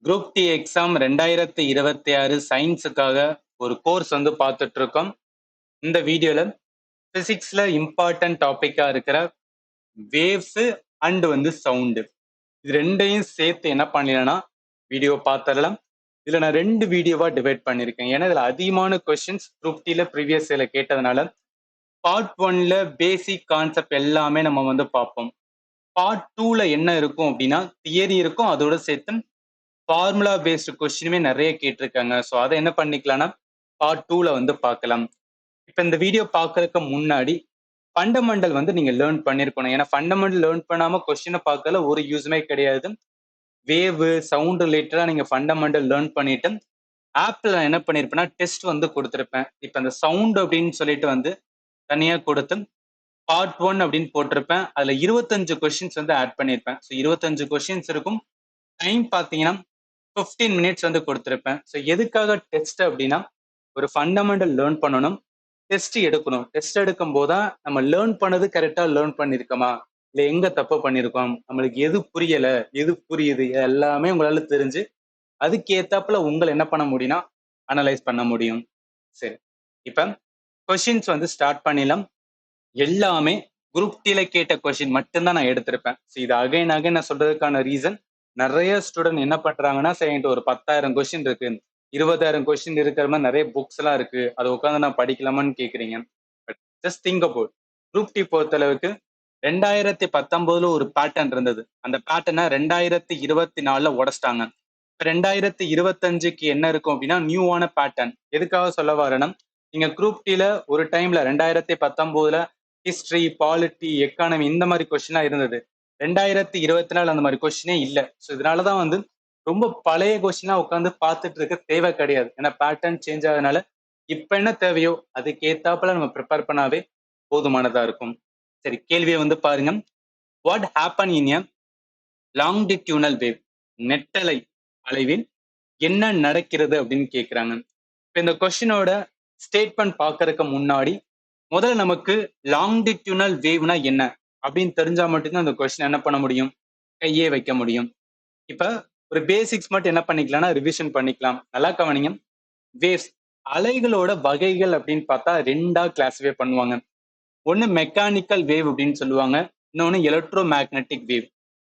Group D exam 2026 சயின்ஸுக்காக ஒரு course வந்து பார்த்துட்டு இருக்கோம். இந்த வீடியோல பிசிக்ஸ்ல இம்பார்ட்டன்ட் டாபிக்கா இருக்கிற வேவ்ஸ் அண்ட் வந்து சவுண்டு, இது ரெண்டையும் சேர்த்து என்ன பண்ணலாம்னா வீடியோ பார்த்துடலாம். இதுல நான் 2 வீடியோவா டிவைட் பண்ணியிருக்கேன். ஏன்னா இதுல அதிகமான கொஸ்டின்ஸ் குரூப் டில ப்ரீவியஸ் இயர்ல கேட்டதுனால பார்ட் 1ல பேசிக் கான்செப்ட் எல்லாமே நம்ம வந்து பார்ப்போம். பார்ட் 2ல என்ன இருக்கும் அப்படின்னா தியரி இருக்கும், அதோட சேர்த்து ஃபார்முலா பேஸ்டு கொஸ்டினுமே நிறைய கேட்டிருக்காங்க. ஸோ அதை என்ன பண்ணிக்கலாம்னா பார்ட் 2ல வந்து பார்க்கலாம். இப்போ இந்த வீடியோ பார்க்கறதுக்கு முன்னாடி ஃபண்டமெண்டல் வந்து நீங்க லேர்ன் பண்ணிருக்கணும். ஏன்னா ஃபண்டமெண்டல் லேர்ன் பண்ணாம கொஸ்டினை பார்க்கல ஒரு யூஸுமே கிடையாது. வேவ் சவுண்ட் ரிலேட்டடா நீங்க ஃபண்டமெண்டல் லேர்ன் பண்ணிட்டு ஆப்ல நான் என்ன பண்ணிருப்பேன்னா டெஸ்ட் வந்து கொடுத்துருப்பேன். இப்போ அந்த சவுண்ட் அப்படின்னு சொல்லிட்டு வந்து தனியா கொடுத்து பார்ட் 1 அப்படின்னு போட்டிருப்பேன். அதுல 25 கொஸ்டின்ஸ் வந்து ஆட் பண்ணியிருப்பேன். ஸோ 25 கொஸ்டின்ஸ் இருக்கும். டைம் பார்த்தீங்கன்னா 15 மினிட்ஸ் வந்து கொடுத்துருப்பேன். ஸோ எதுக்காக டெஸ்ட் அப்படின்னா ஒரு ஃபண்டமெண்டல் லேர்ன் பண்ணணும், டெஸ்ட் எடுக்கணும். டெஸ்ட் எடுக்கும் போதுதான் நம்ம லேர்ன் பண்ணது கரெக்டா லேர்ன் பண்ணிருக்கோமா, இல்லை எங்க தப்பு பண்ணிருக்கோம், நம்மளுக்கு எது புரியல எது புரியுது எல்லாமே உங்களால தெரிஞ்சு அதுக்கு ஏத்தாப்புல உங்களை என்ன பண்ண முடியும்னா அனலைஸ் பண்ண முடியும். சரி, இப்ப கொஸ்டின்ஸ் வந்து ஸ்டார்ட் பண்ணிடலாம். எல்லாமே குரூப் டில கேட்ட கொஸ்டின் மட்டும்தான் நான் எடுத்திருப்பேன். இது அகைன் நான் சொல்றதுக்கான ரீசன், நிறைய ஸ்டூடெண்ட் என்ன பண்றாங்கன்னா என்கிட்ட ஒரு 10,000 கொஸ்டின் இருக்கு, 20,000 கொஸ்டின் இருக்கிற மாதிரி நிறைய புக்ஸ் எல்லாம் இருக்கு, அதை உட்காந்து நான் படிக்கலாமான்னு கேக்குறீங்க. But just think about group D பொறுத்த அளவுக்கு 2019 ஒரு பேட்டர்ன் இருந்தது. அந்த பேட்டர்னை 2024 உடைச்சிட்டாங்க. 2025க்கு என்ன இருக்கும் அப்படின்னா நியூவான பேட்டர்ன். எதுக்காக சொல்ல வரேன்னா நீங்க குரூப் டில ஒரு டைம்ல 2019 ஹிஸ்டரி, பாலிட்டி, எக்கானமி இந்த மாதிரி கொஸ்டினா இருந்தது. 2024 அந்த மாதிரி கொஸ்டினே இல்லை. ஸோ இதனாலதான் வந்து ரொம்ப பழைய கொஸ்டினா உட்காந்து பார்த்துட்டு இருக்க தேவை கிடையாது. ஏன்னா பேட்டர்ன் சேஞ்ச் ஆகுதுனால இப்ப என்ன தேவையோ அதுக்கு ஏத்தாப்புல நம்ம ப்ரிப்பேர் பண்ணாவே போதுமானதா இருக்கும். சரி, கேள்வியை வந்து பாருங்க. What happen in a longitudinal wave, நெட்டலை அலைவில் என்ன நடக்கிறது அப்படின்னு கேட்கிறாங்க. இப்ப இந்த கொஸ்டினோட ஸ்டேட்மெண்ட் பார்க்கறதுக்கு முன்னாடி முதல்ல நமக்கு லாங்கிடியூனல் வேவ்னா என்ன அப்படின்னு தெரிஞ்சா மட்டும்தான் அந்த கொஸ்டின் என்ன பண்ண முடியும், கையே வைக்க முடியும். இப்ப ஒரு பேசிக்ஸ் மட்டும் என்ன பண்ணிக்கலாம்னா ரிவிஷன் பண்ணிக்கலாம். நல்லா கவனிங்க. வேவ்ஸ் அலைகளோட வகைகள் அப்படின்னு பார்த்தா ரெண்டா கிளாஸிஃபை பண்ணுவாங்க. ஒன்னு மெக்கானிக்கல் வேவ் அப்படின்னு சொல்லுவாங்க, இன்னொன்னு எலக்ட்ரோ மேக்னெட்டிக் வேவ்.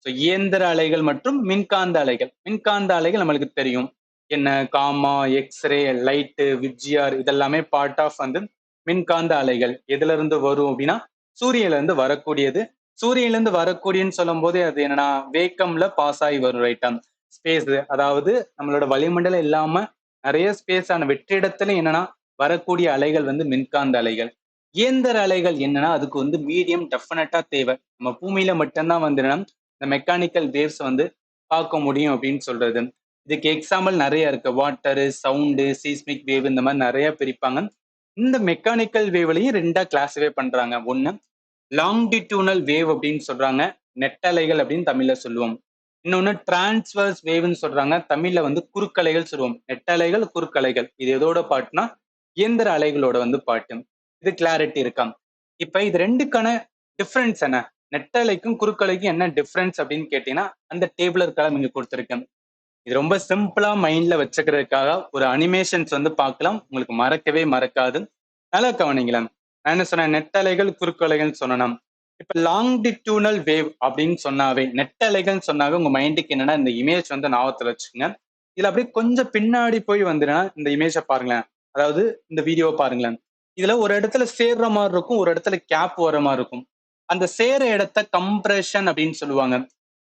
ஸோ இயந்திர அலைகள் மற்றும் மின்காந்த அலைகள். மின்காந்த அலைகள் நம்மளுக்கு தெரியும், என்ன காமா, எக்ஸ்ரே, லைட்டு, விப்ஜிஆர் இதெல்லாமே பார்ட் ஆஃப் வந்து மின்காந்த அலைகள். எதுல இருந்து வரும் அப்படின்னா சூரியன்ல இருந்து வரக்கூடியது. சூரியன்ல இருந்து வரக்கூடியன்னு சொல்லும் போது அது என்னன்னா வேக்கம்ல பாஸ் ஆகி வரும், ரைட்டா. ஸ்பேஸ், அதாவது நம்மளோட வளிமண்டலம் இல்லாம நிறைய ஸ்பேஸ் ஆன வெற்றிடத்துல என்னன்னா வரக்கூடிய அலைகள் வந்து மின்காந்த அலைகள். இயந்திர அலைகள் என்னன்னா அதுக்கு வந்து மீடியம் டெஃபினட்டா தேவை. நம்ம பூமியில மட்டும்தான் வந்து இந்த மெக்கானிக்கல் வேவ்ஸ் வந்து பார்க்க முடியும் அப்படின்னு சொல்றது. இதுக்கு எக்ஸாம்பிள் நிறைய இருக்கு. வாட்டரு, சவுண்டு, சீஸ்மிக் வேவ் இந்த மாதிரி நிறைய பிரிப்பாங்க. இந்த மெக்கானிக்கல் வேவ்லையும் ரெண்டா கிளாஸிஃபை பண்றாங்க. ஒண்ணு லாங்கிடியூனல் வேவ் அப்படின்னு சொல்றாங்க, நெட்டலைகள் அப்படின்னு தமிழ்ல சொல்லுவோம். இன்னொன்னு டிரான்ஸ்வர்ஸ் வேவ்னு சொல்றாங்க, தமிழ்ல வந்து குறுக்கலைகள் சொல்லுவோம். நெட்டலைகள், குறுக்கலைகள் இது எதோட பாட்டுனா இயந்திர அலைகளோட வந்து பாட்டு. இது கிளாரிட்டி இருக்காம். இப்ப இது ரெண்டுக்கான டிஃபரன்ஸ் என்ன, நெட்டலைக்கும் குறுக்கலைக்கும் என்ன டிஃபரன்ஸ் அப்படின்னு கேட்டீங்கன்னா அந்த டேபிள் இருக்கலாம் இங்க கொடுத்துருக்கேன். இது ரொம்ப சிம்பிளா மைண்ட்ல வச்சுக்கிறதுக்காக ஒரு அனிமேஷன்ஸ் வந்து பார்க்கலாம், உங்களுக்கு மறக்கவே மறக்காது. நல்லா கவனிங்களேன். நான் என்ன சொன்னேன், நெட்டலைகள் குறுக்கலைகள் சொன்னேன். இப்ப லாங்கிடியூனல் வேவ் அப்படின்னு சொன்னாவே, நெட்டலைகள் சொன்னாவே உங்க மைண்டுக்கு என்னன்னா இந்த இமேஜ் வந்து ஞாபகத்துல வச்சுக்கோங்க. இதுல அப்படியே கொஞ்சம் பின்னாடி போய் வந்துன்னா இந்த இமேஜை பாருங்களேன், அதாவது இந்த வீடியோவை பாருங்களேன். இதுல ஒரு இடத்துல சேர்ற மாதிரி இருக்கும், ஒரு இடத்துல கேப் வர மாதிரி இருக்கும். அந்த சேர இடத்த கம்ப்ரெஷன் அப்படின்னு சொல்லுவாங்க.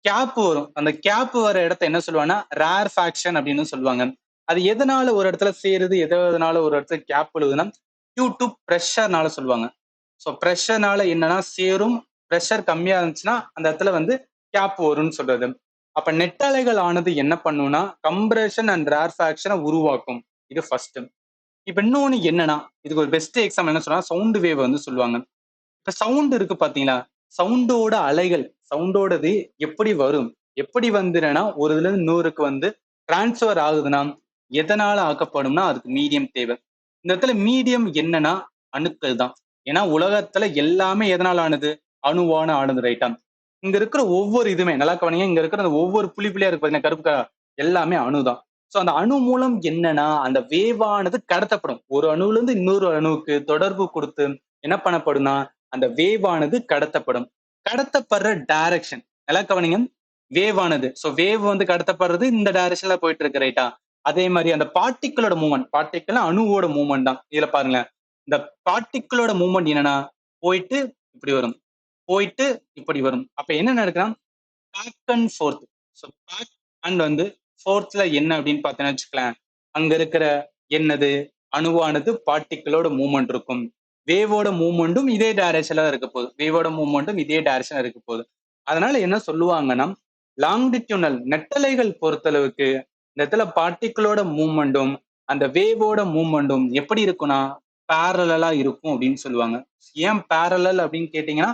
கேப் வரும், அந்த கேப் வர இடத்த என்ன சொல்லுவாங்கன்னா ரேர்ஃபேக்ஷன் அப்படின்னு சொல்லுவாங்க. அது எதனால ஒரு இடத்துல சேருது, எதனால ஒரு இடத்துல கேப் விழுதுன்னா டியூ டு ப்ரெஷர்னால சொல்லுவாங்க. ஸோ ப்ரெஷர்னால என்னன்னா சேரும், ப்ரெஷர் கம்மியா இருந்துச்சுன்னா அந்த இடத்துல வந்து கேப் வரும்னு சொல்றது. அப்ப நெட்டலைகள் ஆனது என்ன பண்ணும்னா கம்ப்ரெஷன் அண்ட் ரேர்ஃபேக்ஷனை உருவாக்கும். இது ஃபர்ஸ்ட். இப்ப இன்னொன்னு என்னன்னா இதுக்கு ஒரு பெஸ்ட் எக்ஸாம்பிள் என்ன சொன்னா சவுண்ட் வேவ் வந்து சொல்லுவாங்க. இப்ப சவுண்ட் இருக்கு பாத்தீங்களா, சவுண்டோட அலைகள், சவுண்டோடது எப்படி வரும், எப்படி வந்துன்னா ஒரு இதுல இருந்து 100க்கு வந்து டிரான்ஸ்ஃபர் ஆகுதுன்னா எதனால ஆக்கப்படும்னா அதுக்கு மீடியம் தேவை. இந்த இடத்துல மீடியம் என்னன்னா அணுக்கள் தான். ஏன்னா உலகத்துல எல்லாமே எதனால ஆனது, அணுவான ஆனது, ரைட்டா. இங்க இருக்கிற ஒவ்வொரு இதுமே நல்லா கவனிங்க, இங்க இருக்கிற அந்த ஒவ்வொரு புள்ளி புள்ளியா இருக்கு பாத்தீங்கன்னா கருப்பு எல்லாமே அணுதான். சோ அந்த அணு மூலம் என்னன்னா அந்த வேவானது கடத்தப்படும். ஒரு அணுல இருந்து இன்னொரு அணுவுக்கு தொடர்பு கொடுத்து என்ன பண்ணப்படும்னா அந்த வேவானது கடத்தப்படும். கடத்தப்படுற டைரக்ஷன் நல்லா கவனிங்க, வேவானது. சோ வேவ் வந்து கடத்தப்படுறது இந்த டைரக்ஷன்ல போயிட்டு இருக்கு ரைட்டா. அதே மாதிரி அந்த பார்ட்டிக்கிளோட மூவ்மெண்ட், பார்ட்டிக்கிள் அணுவோட மூவ்மெண்ட் தான். இதுல பாருங்க, இந்த பார்ட்டிக்கிளோட மூவ்மெண்ட் என்னன்னா போயிட்டு இப்படி வரும், போயிட்டு இப்படி வரும். அப்ப என்ன நடக்குதுன்னா back and forth. So back and வந்து ஃபோர்த்ல என்ன அப்படின்னு பார்த்தீங்கன்னு வச்சுக்கலாம், அங்க இருக்கிற என்னது அணுவானது பார்ட்டிக்கிளோட மூவ்மெண்ட் இருக்கும். வேவோட மூவ்மெண்ட்டும் இதே டைரக்ஷன்ல தான் இருக்க போகுது. வேவோட மூவ்மெண்ட்டும் இதே டைரக்ஷன்ல இருக்க போகுது. அதனால என்ன சொல்லுவாங்கன்னா லாங்கிடியூனல் நெட்டலைகள் பொறுத்தளவுக்கு இந்த இடத்துல பார்ட்டிக்கிளோட மூவ்மெண்ட்டும் அந்த வேவோட மூவ்மெண்ட்டும் எப்படி இருக்கும்னா பேரலா இருக்கும் அப்படின்னு சொல்லுவாங்க. ஏன் பேரலல் அப்படின்னு கேட்டீங்கன்னா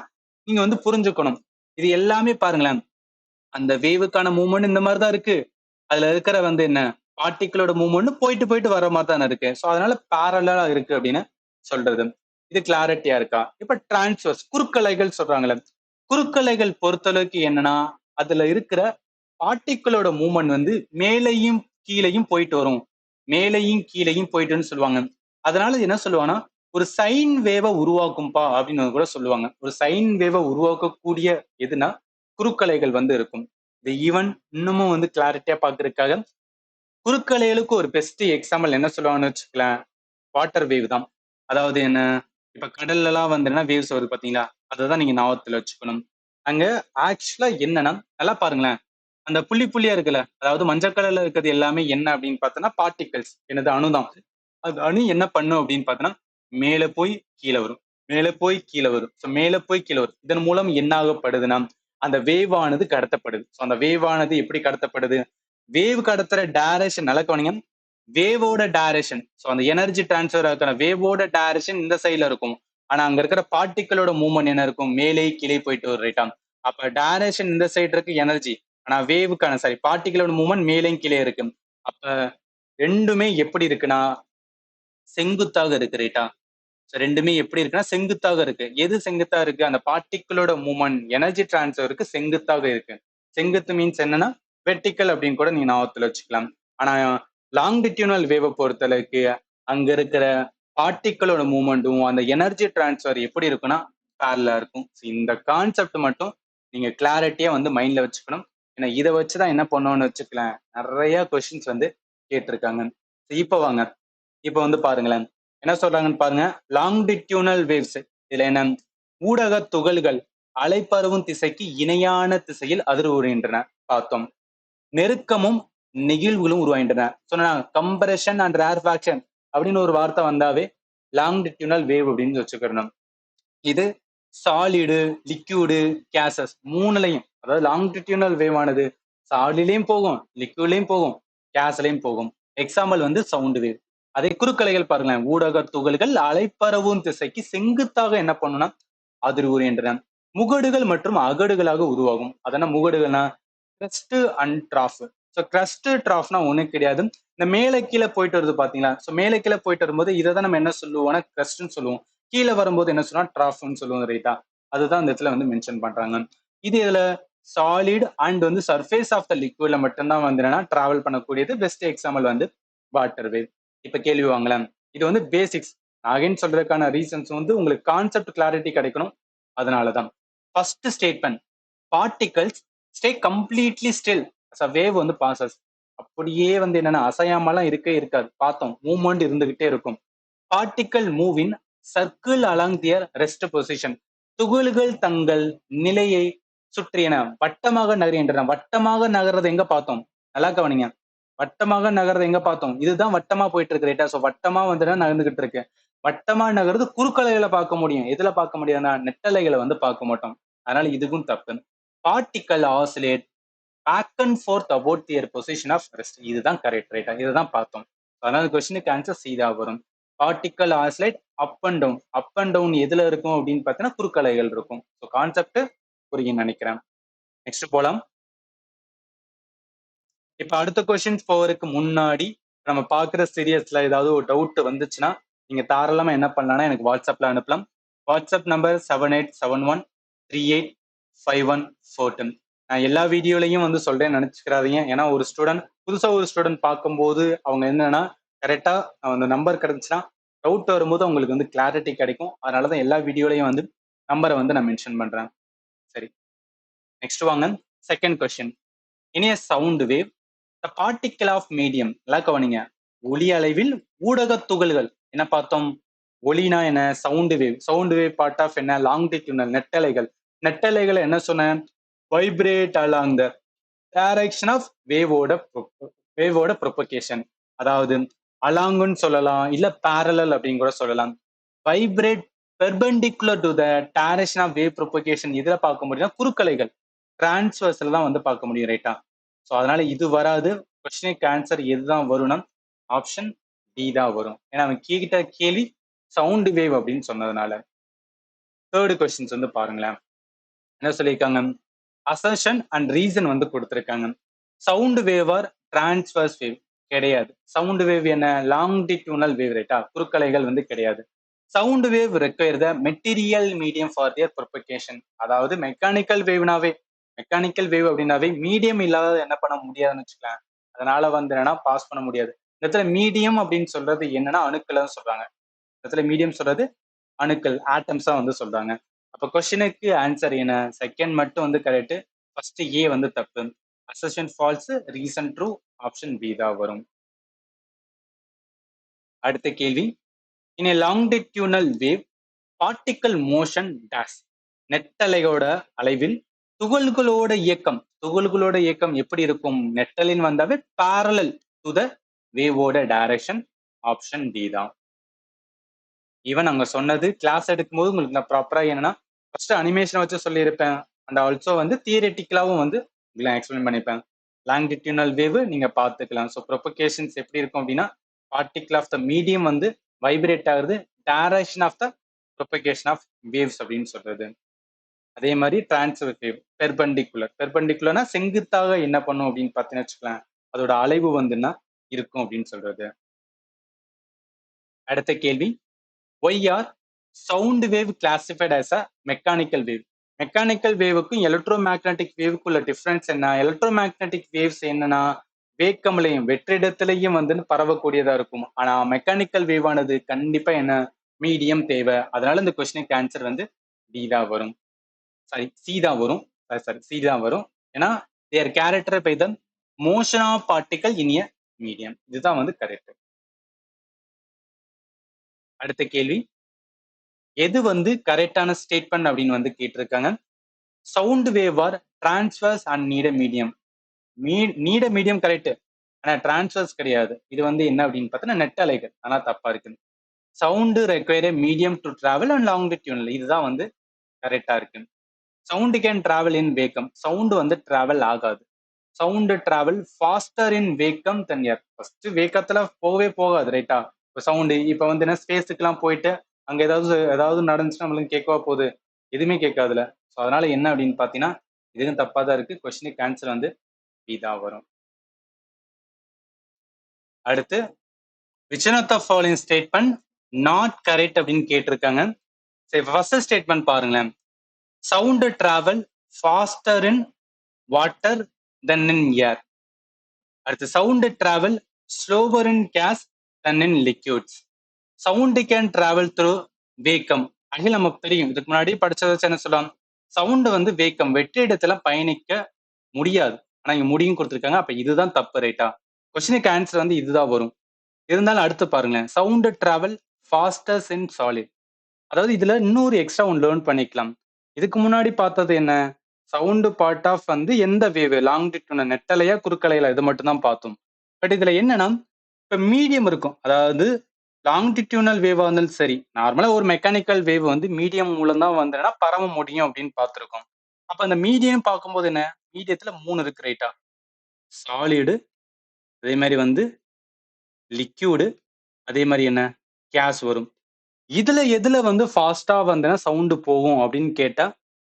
நீங்க வந்து புரிஞ்சுக்கணும். இது எல்லாமே பாருங்களேன், அந்த வேவுக்கான மூவ்மெண்ட் இந்த மாதிரி தான் இருக்கு. அதுல இருக்கிற வந்து என்ன பார்ட்டிக்கிளோட மூவ்மெண்ட் போயிட்டு போயிட்டு வர மாதிரி தானே இருக்கு. ஸோ அதனால பேரலா இருக்கு அப்படின்னு சொல்றது. இது கிளாரிட்டியா இருக்கா? இப்ப டிரான்ஸ்வர்ஸ் குறுக்கலைகள் சொல்றாங்களே, குறுக்கலைகள் பொறுத்தளவுக்கு என்னன்னா அதுல இருக்கிற பார்ட்டிக்கிளோட மூவ்மெண்ட் வந்து மேலையும் கீழையும் போயிட்டு வரும். மேலையும் கீழையும் போயிட்டுன்னு சொல்லுவாங்க. அதனால என்ன சொல்லுவாங்கன்னா ஒரு சைன் வேவை உருவாக்கும்பா அப்படின்னு கூட சொல்லுவாங்க. ஒரு சைன் வேவை உருவாக்கக்கூடிய எதுனா குறுக்கலைகள் வந்து இருக்கும். இந்த ஈவன் இன்னமும் வந்து கிளாரிட்டியா பாக்குறதுக்காக குறுக்கலைகளுக்கு ஒரு பெஸ்ட் எக்ஸாம்பிள் என்ன சொல்லுவாங்கன்னு வச்சுக்கலாம், வாட்டர் வேவ் தான். அதாவது என்ன, இப்ப கடல்ல எல்லாம் வந்து வேவ்ஸ் வருது பாத்தீங்களா, அததான் நீங்க ஞாபகத்துல வச்சுக்கணும். அங்க ஆக்சுவலா என்னன்னா நல்லா பாருங்களேன், அந்த புள்ளி புள்ளியா இருக்குல்ல, அதாவது மஞ்சள் கலர்ல இருக்கிறது எல்லாமே என்ன அப்படின்னு பார்த்தோன்னா பார்ட்டிகல்ஸ், எனது அணுதான். அது அணு என்ன பண்ணும் அப்படின்னு பார்த்தோன்னா மேல போய் கீழே வரும், மேல போய் கீழே வரும். ஸோ மேல போய் கீழே வரும். இதன் மூலம் என்ன ஆகப்படுதுன்னா அந்த வேவ் ஆனது கடத்தப்படுது. ஸோ அந்த வேவ் ஆனது எப்படி கடத்தப்படுது, வேவ் கடத்துற டைரக்ஷன் நல்லா கவனிங்க, வேவோட டைரக்ஷன். ஸோ அந்த எனர்ஜி டிரான்ஸ்ஃபர் ஆகிற வேவோட டைரக்ஷன் இந்த சைட்ல இருக்கும். ஆனா அங்க இருக்கிற பார்ட்டிகளோட மூவ்மெண்ட் என்ன இருக்கும், மேலே கீழே போயிட்டு வரும் ரைட்டா. அப்ப டைரக்ஷன் இந்த சைடு இருக்கு எனர்ஜி, ஆனா வேவுக்கான சாரி பார்ட்டிகளோட மூவ்மெண்ட் மேலேயும் கீழே இருக்கு. அப்ப ரெண்டுமே எப்படி இருக்குன்னா செங்குத்தாக இருக்கு ரைட்டா. ரெண்டுமே எப்படி இருக்குன்னா செங்குத்தாக இருக்கு. எது செங்குத்தா இருக்கு, அந்த பார்ட்டிகளோட மூவ்மெண்ட் எனர்ஜி டிரான்ஸ்ஃபருக்கு செங்குத்தாக இருக்கு. செங்குத்து மீன்ஸ் என்னன்னா வெர்டிக்கல் அப்படின்னு கூட நீங்க ஞாபகத்துல வச்சுக்கலாம். ஆனா லாங்கிடியூனல் வேவை பொறுத்தளவுக்கு அங்க இருக்கிற பார்ட்டிகளோட மூவ்மெண்ட்டும் அந்த எனர்ஜி டிரான்ஸ்ஃபர் எப்படி இருக்குன்னா பேரலா இருக்கும். இந்த கான்செப்ட் மட்டும் நீங்க கிளாரிட்டியா வந்து மைண்ட்ல வச்சுக்கணும். ஏன்னா இதை வச்சுதான் என்ன பண்ணுவோம்னு வச்சுக்கலாம், நிறைய கொஸ்டின்ஸ் வந்து கேட்டிருக்காங்க. இப்ப வாங்க, இப்ப வந்து பாருங்களேன் என்ன சொல்றாங்கன்னு பாருங்க. லாங்கிடியூனல் வேவ்ஸ், இதுல என்ன ஊடக துகள்கள் அலைப்பரவும் திசைக்கு இணையான திசையில் அதிர்வுறுகின்றன பார்த்தோம். நெருக்கமும் நெகிழ்வுகளும் உருவாகின்றன. சொன்னா கம்ப்ரஷன் அண்ட் ரேர்ஃபாக்ஷன் அப்படின்னு ஒரு வார்த்தை வந்தாவே லாங்கிடியூனல் வேவ் அப்படின்னு வச்சுக்கணும். இது சாலிடு, லிக்யூடு, கேசஸ் மூணுலையும், அதாவது லாங்கிடியூனல் வேவ் ஆனது சாலிலையும் போகும், லிக்யூட்லயும் போகும், கேஸ்லயும் போகும். எக்ஸாம்பிள் வந்து சவுண்ட் வேவ். அதே குறுக்கலைகள் பாருங்களேன், ஊடக துகள்கள் அலைப்பரவும் திசைக்கு செங்குத்தாக என்ன பண்ணும்னா அதிர்வுறுகின்றன. முகடுகள் மற்றும் அகடுகளாக உருவாகும். அதனா முகடுகள்னா crest and trough. So crest ட்ராஃப்னா ஒண்ணும் கிடையாது, இந்த மேலே கீழே போயிட்டு வருது பாத்தீங்களா. ஸோ மேலே கீழே போயிட்டு வரும்போது இதை தான் நம்ம என்ன சொல்லுவோம்னா கிரஸ்ட்னு சொல்லுவோம். கீழே வரும்போது என்ன சொன்னா ட்ராஃப்னு சொல்லுவோம் ரைட்டா. அதுதான் இந்த இடத்துல வந்து மென்ஷன் பண்றாங்க. இது இதுல சாலிட் அண்ட் வந்து சர்ஃபேஸ் ஆஃப் த லிக்விட்ல மட்டும்தான் வந்து என்னன்னா டிராவல் பண்ணக்கூடியது. பெஸ்ட் எக்ஸாம்பிள் வந்து வாட்டர் வேவ். இப்ப கேள்வி வாங்கலாம், இது வந்து பேசிக்ஸ். அகைன் சொல்றதுக்கான ரீசன்ஸ் வந்து உங்களுக்கு கான்செப்ட் கிளாரிட்டி கிடைக்கணும். அதனாலதான் first statement, particles stay completely still as a wave வந்து பாசஸ். அப்படியே வந்து என்னன்னா அசையாமலாம் இருக்கவே இருக்காது, பார்த்தோம் மூவ்மெண்ட் இருந்துகிட்டே இருக்கும். Particle move in circle along their rest position. துகள்கள் தங்கள் நிலையை சுற்றியன வட்டமாக நகர்கின்றன. வட்டமாக நகர்றது எங்க பார்த்தோம், நல்லா கவனிங்க. வட்டமாக நகர்றது எங்க பார்த்தோம், இதுதான் வட்டமா போயிட்டு இருக்கு ரைட்டா. சோ வட்டமா வந்து நகர்ந்துகிட்டு இருக்கு. வட்டமா நகர்றது குறுக்கலைகளை பார்க்க முடியும், எதுல பார்க்க முடியாதுன்னா நெட்டலைகளை வந்து பார்க்க மாட்டோம். அதனால இதுக்கும் தப்பு. Particle oscillate back and forth about their position of rest. இதுதான் கரெக்ட் ரைட்டா, இதுதான் பார்த்தோம். அதனால கொஸ்டினுக்கு ஆன்சர் சீதா வரும். Particle oscillate up and down. Up and down எதுல இருக்கும் அப்படின்னு பார்த்தீங்கன்னா குறுக்கலைகள் இருக்கும். ஸோ கான்செப்ட் புரியும் நினைக்கிறேன். நெக்ஸ்ட் போலாம். இப்ப அடுத்த கொஸ்டின்ஸ் போறதுக்கு முன்னாடி நம்ம பாக்குற சீரியஸ்ல ஏதாவது ஒரு டவுட் வந்துச்சுன்னா நீங்க தாராளமா என்ன பண்ணலாம்னா எனக்கு வாட்ஸ்அப்ல அனுப்பலாம். WhatsApp number 787138 5142. நான் எல்லா வீடியோலையும் வந்து சொல்றேன்னு நினைச்சுக்கிறாதீங்க. ஏன்னா ஒரு புதுசா ஒரு ஸ்டூடெண்ட் பார்க்கும்போது அவங்க என்னன்னா கரெக்டா அந்த நம்பர் கிடைச்சுன்னா டவுட் வரும்போது உங்களுக்கு வந்து கிளாரிட்டி கிடைக்கும். அதனாலதான் எல்லா வீடியோலையும் வந்து நம்பரை வந்து நான் மென்ஷன் பண்றேன். சரி, நெக்ஸ்ட் வாங்க. Second question. In a sound wave, the particle of medium, எல்லாம் கவனிங்க. ஒலி அளவில் ஊடக துகள்கள் என்ன பார்த்தோம்? ஒலினா என்ன? Sound wave. Sound wave part of என்ன? லாங்கிடியூனல் நெட்டலைகள். நெட்டலைகள் என்ன சொன்னேன்? Vibrate along the direction of வேவோட ப்ரொபகேஷன். அதாவது அலாங்குன்னு சொல்லலாம், இல்ல பேரலல் அப்படின்னு கூட சொல்லலாம். Vibrate perpendicular to the direction of wave propagation. இதுல பார்க்க முடியும்னா குறுக்கலைகள் டிரான்ஸ்வர்ஸ்ல தான் வந்து பார்க்க முடியும், ரைட்டா? ஸோ அதனால இது வராது. கொஸ்டினுக்கு ஆன்சர் எதுதான் வரும்னா ஆப்ஷன் டி தான் வரும். ஏன்னா அவன் கேட்ட கேள்வி சவுண்ட் வேவ் அப்படின்னு சொன்னதுனால. தேர்டு கொஸ்டின்ஸ் வந்து பாருங்களேன். என்ன சொல்லியிருக்காங்க? அசர்ஷன் அண்ட் ரீசன் வந்து கொடுத்துருக்காங்க. Sound wave are transverse wave கிடையாது. சவுண்ட் வேவ் என்ன? லாங்கிடியூனல் வேவ், ரைட்டா? குறுக்கலைகள் வந்து கிடையாது. Sound wave require the material medium for their propagation. அதாவது மெக்கானிக்கல் வேவ் அப்படின்னாவே மீடியம் இல்லாத என்ன பண்ண முடியாதுன்னு வச்சுக்கலாம். அதனால வந்து என்னன்னா பாஸ் பண்ண முடியாது. இந்த இடத்துல மீடியம் அப்படின்னு சொல்றது என்னன்னா அணுக்கள் சொல்றாங்க. இந்த இடத்துல மீடியம் சொல்றது அணுக்கள், ஆட்டம்ஸா வந்து சொல்றாங்க. அப்ப கொஸ்டினுக்கு ஆன்சர் என்ன? செகண்ட் மட்டும் வந்து கரெக்ட், ஃபர்ஸ்ட் ஏ வந்து தப்பு. Assertion false, reason true, option B தான் வரும். அடுத்த கேள்வி. இன் a longitudinal wave, particle motion dash. நெட்டலையோட அளவில் துகள்களோட இயக்கம் எப்படி இருக்கும்? நெட்டலின் வந்தாவே parallel to the வேவோட டைரக்ஷன். ஆப்ஷன் டி தான். ஈவன் அங்க சொன்னது கிளாஸ் எடுக்கும்போது உங்களுக்கு நான் ப்ராப்பரா என்னன்னா ஃபர்ஸ்ட் அனிமேஷன் வச்சு சொல்லியிருப்பேன். அண்ட் ஆல்சோ வந்து தியரிட்டிக்கலாவும் வந்து உங்களுக்கு எக்ஸ்பிளைன் பண்ணிப்பேன். லாங்கிடியூனல் வேவ் நீங்க பார்த்துக்கலாம். ஸோ ப்ரொபகேஷன்ஸ் எப்படி இருக்கும் அப்படின்னா பார்ட்டிகல் ஆஃப் த மீடியம் வந்து வைப்ரேட் ஆகுது, direction of the propagation of waves அப்படின்னு சொல்றது. அதே மாதிரி டிரான்ஸ்வர் வேவ் பெர்பெண்டிகுலர்னா செங்குத்தாக என்ன பண்ணும் அப்படின்னு பார்த்தீங்கன்னு வச்சுக்கலாம், அதோட அலைவு வந்துன்னா இருக்கும் அப்படின்னு சொல்றது. அடுத்த கேள்வி. Why are sound wave classified as a mechanical wave? Mechanical வேவுக்கும் எலக்ட்ரோமேக்னட்டிக் வேவுக்குள்ள டிஃபரன்ஸ் என்ன? எலக்ட்ரோமேக்னட்டிக் வேவ்ஸ் என்னன்னா வேக்கம்லையும் வெற்றிடத்திலையும் வந்து பரவக்கூடியதா இருக்கும். ஆனா மெக்கானிக்கல் வேவானது கண்டிப்பா என்ன? மீடியம் தேவை. அதனால இந்த கொஸ்டினுக்கு ஆன்சர் வந்து டி தான் வரும். சி தான் வரும். சி தான் வரும். ஏன்னா there character by the motion of particle in a medium. இதுதான் வந்து கரெக்ட். அடுத்த கேள்வி. எது வந்து கரெக்டான ஸ்டேட்மெண்ட் அப்படின்னு வந்து கேட்டிருக்காங்க. Sound wave are transverse and need medium. Need medium correct, ஆனா டிரான்ஸ்வர்ஸ் கிடையாது. இது வந்து என்ன அப்படின்னு பார்த்தோன்னா நெட் அலைகள். ஆனா தப்பா இருக்கு. Sound require medium to travel and longitudinal. இதுதான் வந்து கரெக்டா இருக்கு. Sound can travel in vacuum. Sound வந்து டிராவல் ஆகாது. Sound travel faster in vacuum than air. First வேக்கத்துல போகவே போகாது, ரைட்டா? இப்போ சவுண்டு இப்போ வந்து என்ன ஸ்பேஸுக்குலாம் போயிட்டு அங்க ஏதாவது நடந்துச்சுன்னா நம்மளுக்கு கேட்கவா போகுது? எதுவுமே கேட்காதுல. ஸோ அதனால என்ன அப்படின்னு பார்த்தீங்கன்னா இதுவும் தப்பா தான் இருக்கு. கொஸ்டினுக்கு ஆன்சர் வந்து பி தான் வரும். அடுத்து which one of the following statement not correct அப்படின்னு கேட்டிருக்காங்க. சரி, ஃபர்ஸ்ட் ஸ்டேட்மெண்ட் பாருங்களேன். Sound travel faster in water than in air. அடுத்து sound travel slower in gas than in liquids. Sound can travel through vacuum. ஆகிய நமக்கு தெரியும், இதுக்கு முன்னாடி படிச்சதை வச்சு என்ன சொல்லலாம், சவுண்ட் வந்து வேக்கம் வெற்றிடத்துல பயணிக்க முடியாது. ஆனா இங்க முடியும் கொடுத்துருக்காங்க. அப்ப இதுதான் தப்பு, ரைட்டா? கொஸ்டினுக்கு ஆன்சர் வந்து இதுதான் வரும். இருந்தாலும் அடுத்து பாருங்களேன். சவுண்ட் டிராவல் ஃபாஸ்டர்ஸ் இன் சாலிட். அதாவது இதுல இன்னொரு எக்ஸ்ட்ரா ஒன்று லேர்ன் பண்ணிக்கலாம். இதுக்கு முன்னாடி பார்த்தது என்ன? சவுண்ட் பார்ட் ஆஃப் வந்து எந்த வேவ், லாங்கிடியூனல் நெட்டலையா குறுக்கலையா, இது மட்டும் தான் பார்த்தோம். பட் இதுல என்னன்னா இப்ப மீடியம் இருக்கும். அதாவது லாங்கிடியூனல் வேவா இருந்தாலும் சரி, நார்மலா ஒரு மெக்கானிக்கல் வேவ் வந்து மீடியம் மூலம் தான் வந்து பரவ முடியும் அப்படின்னு பார்த்துருக்கோம். அப்ப அந்த மீடியம் பார்க்கும்போது என்ன? மீடியத்துல 3 இருக்கு, ரைட்டா? சாலிடு, அதே மாதிரி வந்து லிக்யூடு, அதே மாதிரி என்ன கேஸ் வரும். இதுல எதுல வந்து ஃபாஸ்டா வந்து சவுண்டு போகும் அப்படின்னு கேட்டா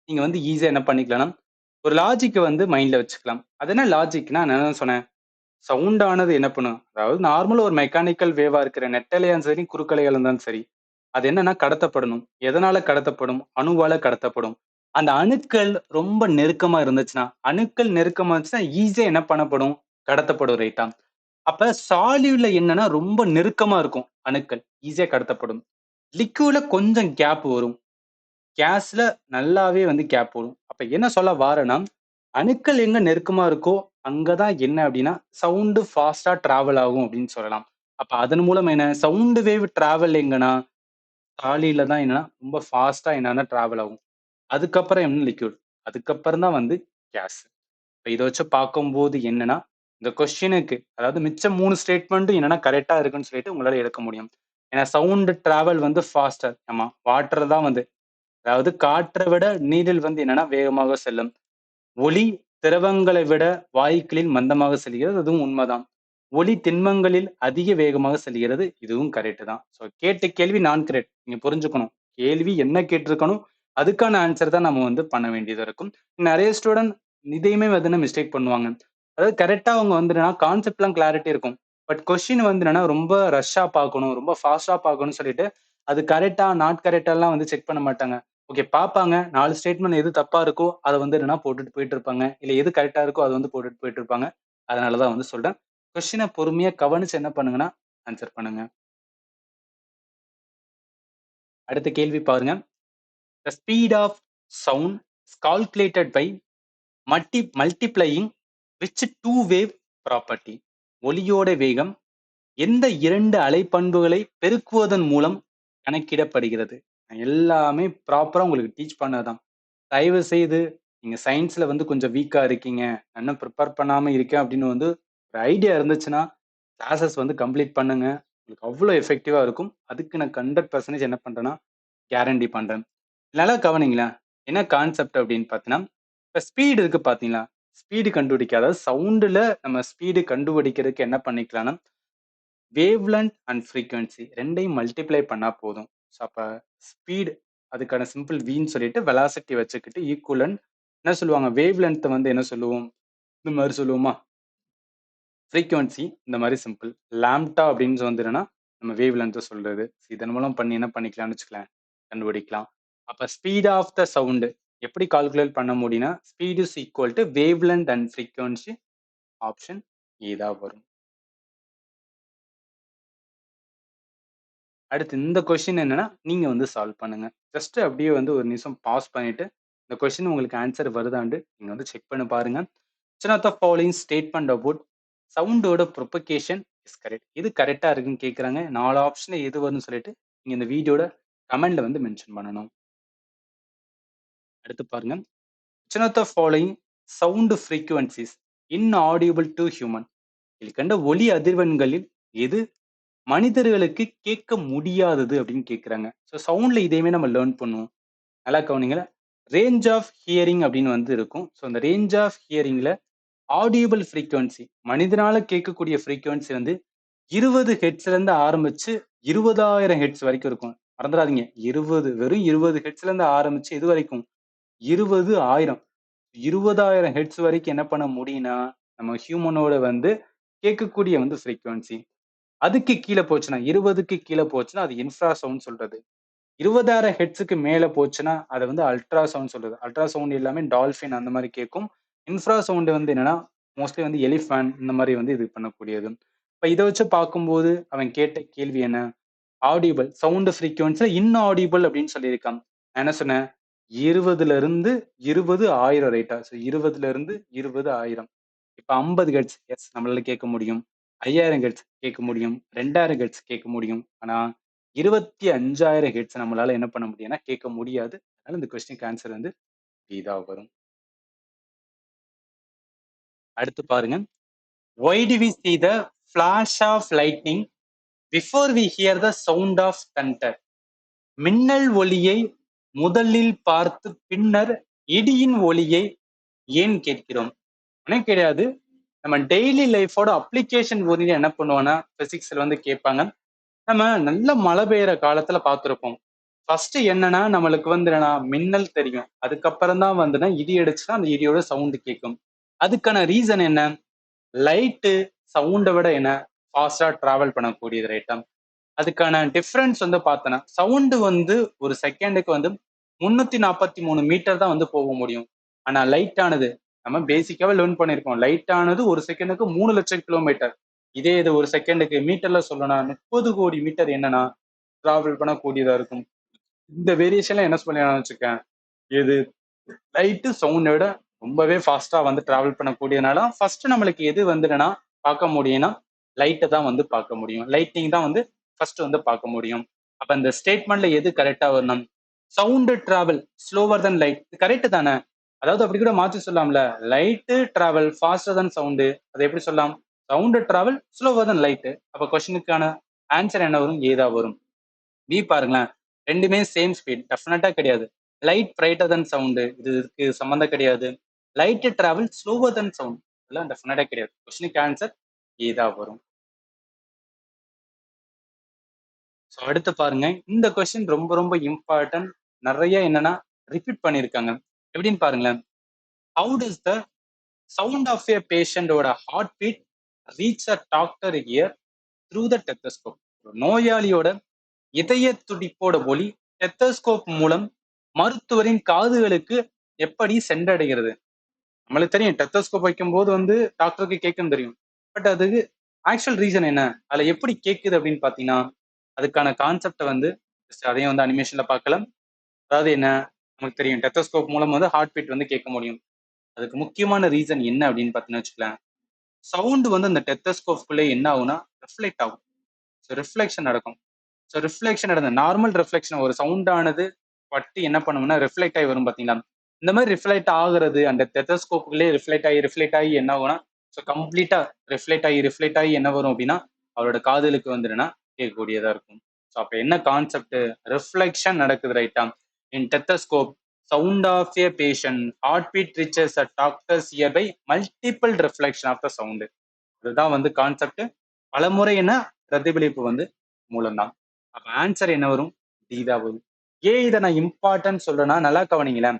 நீங்க வந்து ஈஸியா என்ன பண்ணிக்கலாம், ஒரு லாஜிக் வந்து மைண்ட்ல வச்சுக்கலாம். அது என்ன லாஜிக்னா, நான் என்ன சொன்னேன், சவுண்ட் ஆனது என்ன பண்ணும், அதாவது நார்மலா ஒரு மெக்கானிக்கல் வேவா இருக்கிற நெட்டலையாலும் சரி குறுக்கலையா இருந்தாலும் சரி, அது என்னன்னா கடத்தப்படணும். எதனால கடத்தப்படும்? அணுவால கடத்தப்படும். அந்த அணுக்கள் ரொம்ப நெருக்கமா இருந்துச்சுன்னா, அணுக்கள் நெருக்கமா இருந்துச்சுன்னா ஈஸியா என்ன பண்ணப்படும்? கடத்தப்படும் ரைட்டா? அப்ப சாலிட்ல என்னன்னா ரொம்ப நெருக்கமா இருக்கும் அணுக்கள். ஈஸியா கடத்தப்படும். லிக்விட்ல கொஞ்சம் கேப் வரும். கேஸ்ல நல்லாவே வந்து கேப் வரும். அப்ப என்ன சொல்ல வாரேன்னா, அணுக்கள் எங்க நெருக்கமா இருக்கோ, அங்க தான் என்ன அப்டின்னா, சவுண்ட் ஃபாஸ்ட்டா டிராவல் ஆகும் அப்டின்னு சொல்லலாம். அப்ப அதன் மூலம் என்ன? சவுண்ட் வேவ் டிராவல் எங்கன்னா, சாலிட்ல தான் என்னன்னா, ரொம்ப ஃபாஸ்ட்டா என்னன்னா டிராவல் ஆகும். அதுக்கப்புறம் என்ன லிக்விட். அதுக்கப்புறம் தான் வந்து கேஸ். இப்ப இத வச்சு பார்க்கும்போது என்னன்னா, இந்த கொஸ்டினுக்கு அதாவது மிச்சம் 3 ஸ்டேட்மெண்ட்டும் என்னன்னா கரெக்ட்டா இருக்குன்னு சொல்லிட்டு உங்களால எடுக்க முடியும். ஏன்னா சவுண்ட் டிராவல் வந்து ஃபாஸ்டர். ஆமா. வாட்டர் தான் வந்து அதாவது காற்ற விட நீரில் வந்து என்னன்னா வேகமாக செல்லும். ஒளி திரவங்களை விட வாயுக்களில் மந்தமாக செல்கிறது. அதுவும் உண்மைதான். ஒளி திண்மங்களில் அதிக வேகமாக செல்கிறது. இதுவும் கரெக்ட் தான். ஸோ கேட்ட கேள்வி நான் கரெக்ட். நீங்க புரிஞ்சுக்கணும். கேள்வி என்ன கேட்டிருக்கணும், அதுக்கான ஆன்சர் தான் நம்ம வந்து பண்ண வேண்டியதா இருக்கும். நெறைய ஸ்டூடண்ட் இதையுமே வந்து மிஸ்டேக் பண்ணுவாங்க. அதாவது கரெக்ட்டா அவங்க வந்து என்னன்னா கான்செப்ட்லாம் கிளாரிட்டி இருக்கும். பட் கொஸ்டின் வந்து என்னன்னா ரொம்ப ரஷ்ஷா பார்க்கணும், ரொம்ப ஃபாஸ்ட்டா பார்க்கணும்னு சொல்லிட்டு, அது கரெக்ட்டா, நாட் கரெக்ட்டாலாம் வந்து செக் பண்ண மாட்டாங்க. ஓகே பார்ப்பாங்க. 4 ஸ்டேட்மெண்ட் எது தப்பா இருக்கோ, அத வந்து என்னன்னா போட்டுட்டு போயிட்டு இருப்பாங்க. இல்ல எது கரெக்ட்டா இருக்கோ, அத வந்து போட்டுட்டு போயிட்டு இருப்பாங்க. அதனால தான் வந்து சொல்றேன். கொஸ்டின பொறுமையா கவனிச்சு என்ன பண்ணுங்கன்னா, ஆன்சர் பண்ணுங்க. அடுத்த கேள்வி பாருங்க. The speed of sound is calculated by multiplying which two wave property? ஒலியோட வேகம் எந்த 2 அலைப்பண்புகளை பெருக்குவதன் மூலம் கணக்கிடப்படுகிறது? எல்லாமே ப்ராப்பரா உங்களுக்கு டீச் பண்ணதுதான். தயவு செய்து நீங்க சயின்ஸ்ல வந்து கொஞ்சம் வீக்கா இருக்கீங்க. நான் இன்னும் ப்ரிப்பேர் பண்ணாம இருக்கேன் அப்படின்னு வந்து ஒரு ஐடியா இருந்துச்சுன்னா, கிளாஸஸ் வந்து கம்ப்ளீட் பண்ணுங்க. உங்களுக்கு அவ்ளோ எஃபெக்டிவா இருக்கும். அதுக்கு நான் 100% என்ன பண்றேன்னா, கேரண்டி பண்றேன். நல்லா கவனிங்களேன். என்ன கான்செப்ட் அப்படின்னு பார்த்தீங்கன்னா, இப்ப ஸ்பீடு இருக்கு பார்த்தீங்களா? ஸ்பீடு கண்டுபிடிக்க அதாவது சவுண்டுல நம்ம ஸ்பீடு கண்டுபிடிக்கிறதுக்கு என்ன பண்ணிக்கலாம்னா, வேவ் லென்த் அண்ட் ஃப்ரீக்வென்சி 2யும் மல்டிப்ளை பண்ணா போதும். ஸோ அப்ப ஸ்பீடு அதுக்கான சிம்பிள் வின்னு சொல்லிட்டு வெலாசிட்டி வச்சுக்கிட்டு ஈக்குவலன்ட் என்ன சொல்லுவாங்க? வேவ் லென்த் வந்து என்ன சொல்லுவோம்? இந்த மாரி சொல்லுவோமா? ஃப்ரீக்வென்சி இந்த மாரி சிம்பிள். லாம்ப்டா அப்படின்னு வந்து என்னன்னா, நம்ம வேவ் லென்த்த சொல்றது. இதன் மூலம் பண்ணி என்ன பண்ணிக்கலாம்னு வச்சுக்கலேன், கண்டுபிடிக்கலாம். அப்ப ஸ்பீட் ஆஃப் த சவுண்ட் எப்படி கால்குலேட் பண்ண முடியும்னா, speed is equal to wavelength and frequency option A தான் வரும். அடுத்து இந்த கொஸ்டின் என்னன்னா, நீங்க வந்து சால்வ் பண்ணுங்க. ஜஸ்ட் அப்படியே வந்து ஒரு நிமிஷம் பாஸ் பண்ணிட்டு, இந்த கொஸ்டின் உங்களுக்கு ஆன்சர் வருதான்ட்டு நீங்க வந்து செக் பண்ணி பாருங்க. which of the following statement about சவுண்டோட ப்ரொபகேஷன் இஸ் கரெக்ட். இது கரெக்ட்டா இருக்குன்னு கேட்குறாங்க. 4 ஆப்ஷன்ல எது வரும்னு சொல்லிட்டு, நீங்க இந்த வீடியோட கமெண்ட்ல வந்து மென்ஷன் பண்ணணும். அடுத்து பாருங்க. which of the following sound frequencies inaudible to human? கீழ்க்கண்ட ஒலி அதிர்வெண்களில் எது மனிதர்களுக்கு கேட்க முடியாதது அப்படின்னு கேட்குறாங்க. ஸோ சவுண்ட்ல இதையுமே நம்ம லேர்ன் பண்ணுவோம். நல்லா கவனிங்க. ரேஞ்ச் ஆஃப் ஹியரிங் அப்படின்னு வந்து இருக்கும். ஸோ அந்த ரேஞ்ச் ஆஃப் ஹியரிங்ல ஆடியபிள் ஃப்ரீக்வன்சி மனிதனால கேட்கக்கூடிய ஃப்ரீக்வன்சி வந்து 20 ஹெர்ட்ஸ்ல இருந்து ஆரம்பிச்சு 20,000 ஹெர்ட்ஸ் வரைக்கும் இருக்கும். மறந்துடாதீங்க. 20 வெறும் 20 ஹெர்ட்ஸ்ல இருந்து ஆரம்பிச்சு இது வரைக்கும் 20,000 20,000 ஹெர்ட்ஸ் வரைக்கும் என்ன பண்ண முடியும்னா, நம்ம ஹியூமனோட வந்து கேட்கக்கூடிய வந்து ஃப்ரீக்வன்சி. அதுக்கு கீழ போச்சுன்னா 20க்கு கீழ போச்சுன்னா, அது இன்ஃப்ரா சவுண்ட் சொல்றது. 20,000 ஹெர்ட்ஸுக்கு மேல போச்சுன்னா, அத வந்து அல்ட்ரா சவுண்ட் சொல்றது. அல்ட்ரா சவுண்ட் எல்லாமே டால்ஃபின் அந்த மாரி கேட்கும். இன்ஃப்ரா சவுண்ட் வந்து என்னன்னா, மோஸ்ட்லி வந்து எலிஃபேன்ட் இந்த மாரி வந்து இது பண்ணக்கூடியது. இப்ப இத வச்சு பார்க்கும்போது, அவன் கேட்ட கேள்வி என்ன? ஆடிபிள் சவுண்ட் ஃப்ரீக்வென்சில இன்ஆடிபிள் அப்படின்னு சொல்லியிருக்கான். நான் என்ன சொன்னேன்? 20ல இருந்து 20,000 ரைட்டா? ஸோ 20ல இருந்து 20,000. இப்ப 50 ஹெர்ட்ஸ் எஸ் நம்மளால கேட்க முடியும். 5000 ஹெர்ட்ஸ் கேட்க முடியும். 2000 ஹெர்ட்ஸ் கேட்க முடியும். ஆனா 25,000 ஹெர்ட்ஸ் நம்மளால என்ன பண்ண முடியும்னா கேட்க முடியாது. அதனால இந்த கொஸ்டினுக்கு ஆன்சர் வந்து டி தான் வரும். அடுத்து பாருங்க. Why do we see the flash of lightning before we hear the sound of thunder? மின்னல் ஒலியை முதலில் பார்த்து பின்னர் இடியின் ஒலியை ஏன் கேட்கிறோம்? ஒண்ணும் கிடையாது. நம்ம டெய்லி லைஃபோட அப்ளிகேஷன் ஒலியை என்ன பண்ணுவோம்னா பிசிக்ஸ்ல வந்து கேட்பாங்க. நம்ம நல்ல மழை பெய்யுற காலத்துல பார்த்திருப்போம். ஃபர்ஸ்ட் என்னன்னா நம்மளுக்கு வந்து என்னன்னா மின்னல் தெரியும். அதுக்கப்புறம் தான் வந்துன்னா இடி அடிச்சுன்னா அந்த இடியோட சவுண்ட் கேட்கும். அதுக்கான ரீசன் என்ன? லைட்டு சவுண்டை விட என்ன ஃபாஸ்டா டிராவல் பண்ணக்கூடியது ரைட்டா? அதுக்கான டிஃபரன்ஸ் வந்து பார்த்தோன்னா சவுண்டு வந்து ஒரு செகண்டுக்கு வந்து 343 மீட்டர் தான் வந்து போக முடியும். ஆனா லைட் ஆனது நம்ம பேசிக்காவே லேர்ன் பண்ணியிருக்கோம். லைட் ஆனது ஒரு செகண்டுக்கு 3 லட்சம் கிலோமீட்டர். இதே இது ஒரு செகண்டுக்கு மீட்டர்ல சொல்லணும்னா 30 கோடி மீட்டர் என்னன்னா டிராவல் பண்ணக்கூடியதா இருக்கும். இந்த வேரியேஷன்ல என்ன சொல்லலாம்னு வச்சுக்கேன், இது லைட்டு சவுண்டை விட ரொம்பவே ஃபாஸ்டா வந்து டிராவல் பண்ணக்கூடியதுனால ஃபர்ஸ்ட் நம்மளுக்கு எது வந்துடுனா பார்க்க முடியும்னா லைட்டை தான் வந்து பார்க்க முடியும். லைட்டிங் தான் வந்து ஃபர்ஸ்ட் வந்து பார்க்க முடியும். அப்ப இந்த ஸ்டேட்மெண்ட்ல எது கரெக்டா வரணும்? Sound travel slower than light, correct தானே? அதாவது அப்படி கூட மாத்தி சொல்லலாம்ல, light travel faster than sound. அது எப்படி சொல்லலாம்? Sound travel slower than light. அப்ப கொஸ்டினுக்கான ஆன்சர் என்ன வரும்? ஏதா வரும். பி பாருங்களேன், ரெண்டுமே சேம் ஸ்பீட் டெஃபினட்டா கிடையாது. லைட் பிரைட்டர் தன் சவுண்டு, இதுக்கு சம்மந்தம் கிடையாது. லைட் டிராவல் ஸ்லோவர் தன் சவுண்ட், இதெல்லாம் டெஃபினட்டா கிடையாது. கொஸ்டினுக்கு ஆன்சர் ஏதா வரும். ஸோ அடுத்து பாருங்க, இந்த கொஸ்டின் ரொம்ப ரொம்ப இம்பார்ட்டன்ட். நிறைய என்னன்னா ரிப்பீட் பண்ணியிருக்காங்க. எப்படின்னு பாருங்களேன், how does the sound of a பேஷண்டோட heart beat reach a doctor ear through the stethoscope? நோயாளியோட இதய துடிப்போட ஒலி டெத்தஸ்கோப் மூலம் மருத்துவரின் காதுகளுக்கு எப்படி சென்றடைகிறது? நம்மளுக்கு தெரியும் டெத்தஸ்கோப் வைக்கும்போது வந்து டாக்டருக்கு கேட்கும் தெரியும். பட் அதுக்கு ஆக்சுவல் ரீசன் என்ன? அதுல எப்படி கேட்குது அப்படின்னு பாத்தீங்கன்னா, அதுக்கான கான்செப்டை வந்து அதையும் வந்து அனிமேஷன்ல பார்க்கலாம். அதாவது என்ன, நமக்கு தெரியும் டெத்தஸ்கோப் மூலம் வந்து ஹார்ட் பீட் வந்து கேட்க முடியும். அதுக்கு முக்கியமான ரீசன் என்ன அப்படின்னு பார்த்தீங்கன்னா வச்சுக்கலாம், சவுண்ட் வந்து அந்த டெத்தஸ்கோப்குள்ளே என்ன ஆகும்னா ரிஃப்ளெக்ட் ஆகும். ஸோ ரிஃப்ளெக்ஷன் நடக்கும். ஸோ ரிஃப்ளெக்ஷன் நடந்த நார்மல் ரிஃப்ளெக்ஷன் ஒரு சவுண்ட் ஆனது பட்டு என்ன பண்ணும்னா ரிஃப்ளெக்ட் ஆகி வரும் பார்த்தீங்களா? இந்த மாதிரி ரிஃப்ளெக்ட் ஆகுறது அந்த டெத்தஸ்கோப்புக்குள்ளே ரிஃப்ளெக்ட் ஆகி என்ன ஆகும்னா, ஸோ கம்ப்ளீட்டா ரிஃப்ளெக்ட் ஆகி என்ன வரும் அப்படின்னா அவரோட காதலுக்கு வந்துடுனா கேட்கக்கூடியதா இருக்கும். ஸோ அப்போ என்ன கான்செப்ட்? ரிஃப்ளெக்ஷன் நடக்குது ரைட்டா? In stethoscope sound of a patient heart beat reaches a doctor's ear by multiple reflection of the sound. இதுதான் வந்து கான்செப்ட். பலமுறை என்ன பிரதிபலிப்பு வந்து மூலம்தான். அப்ப ஆன்சர் என்ன வரும்? டி தான் வரும். ஏன் இதை நான் இம்பார்ட்டன்ட் சொல்றேன்னா நல்லா கவனிங்களேன்.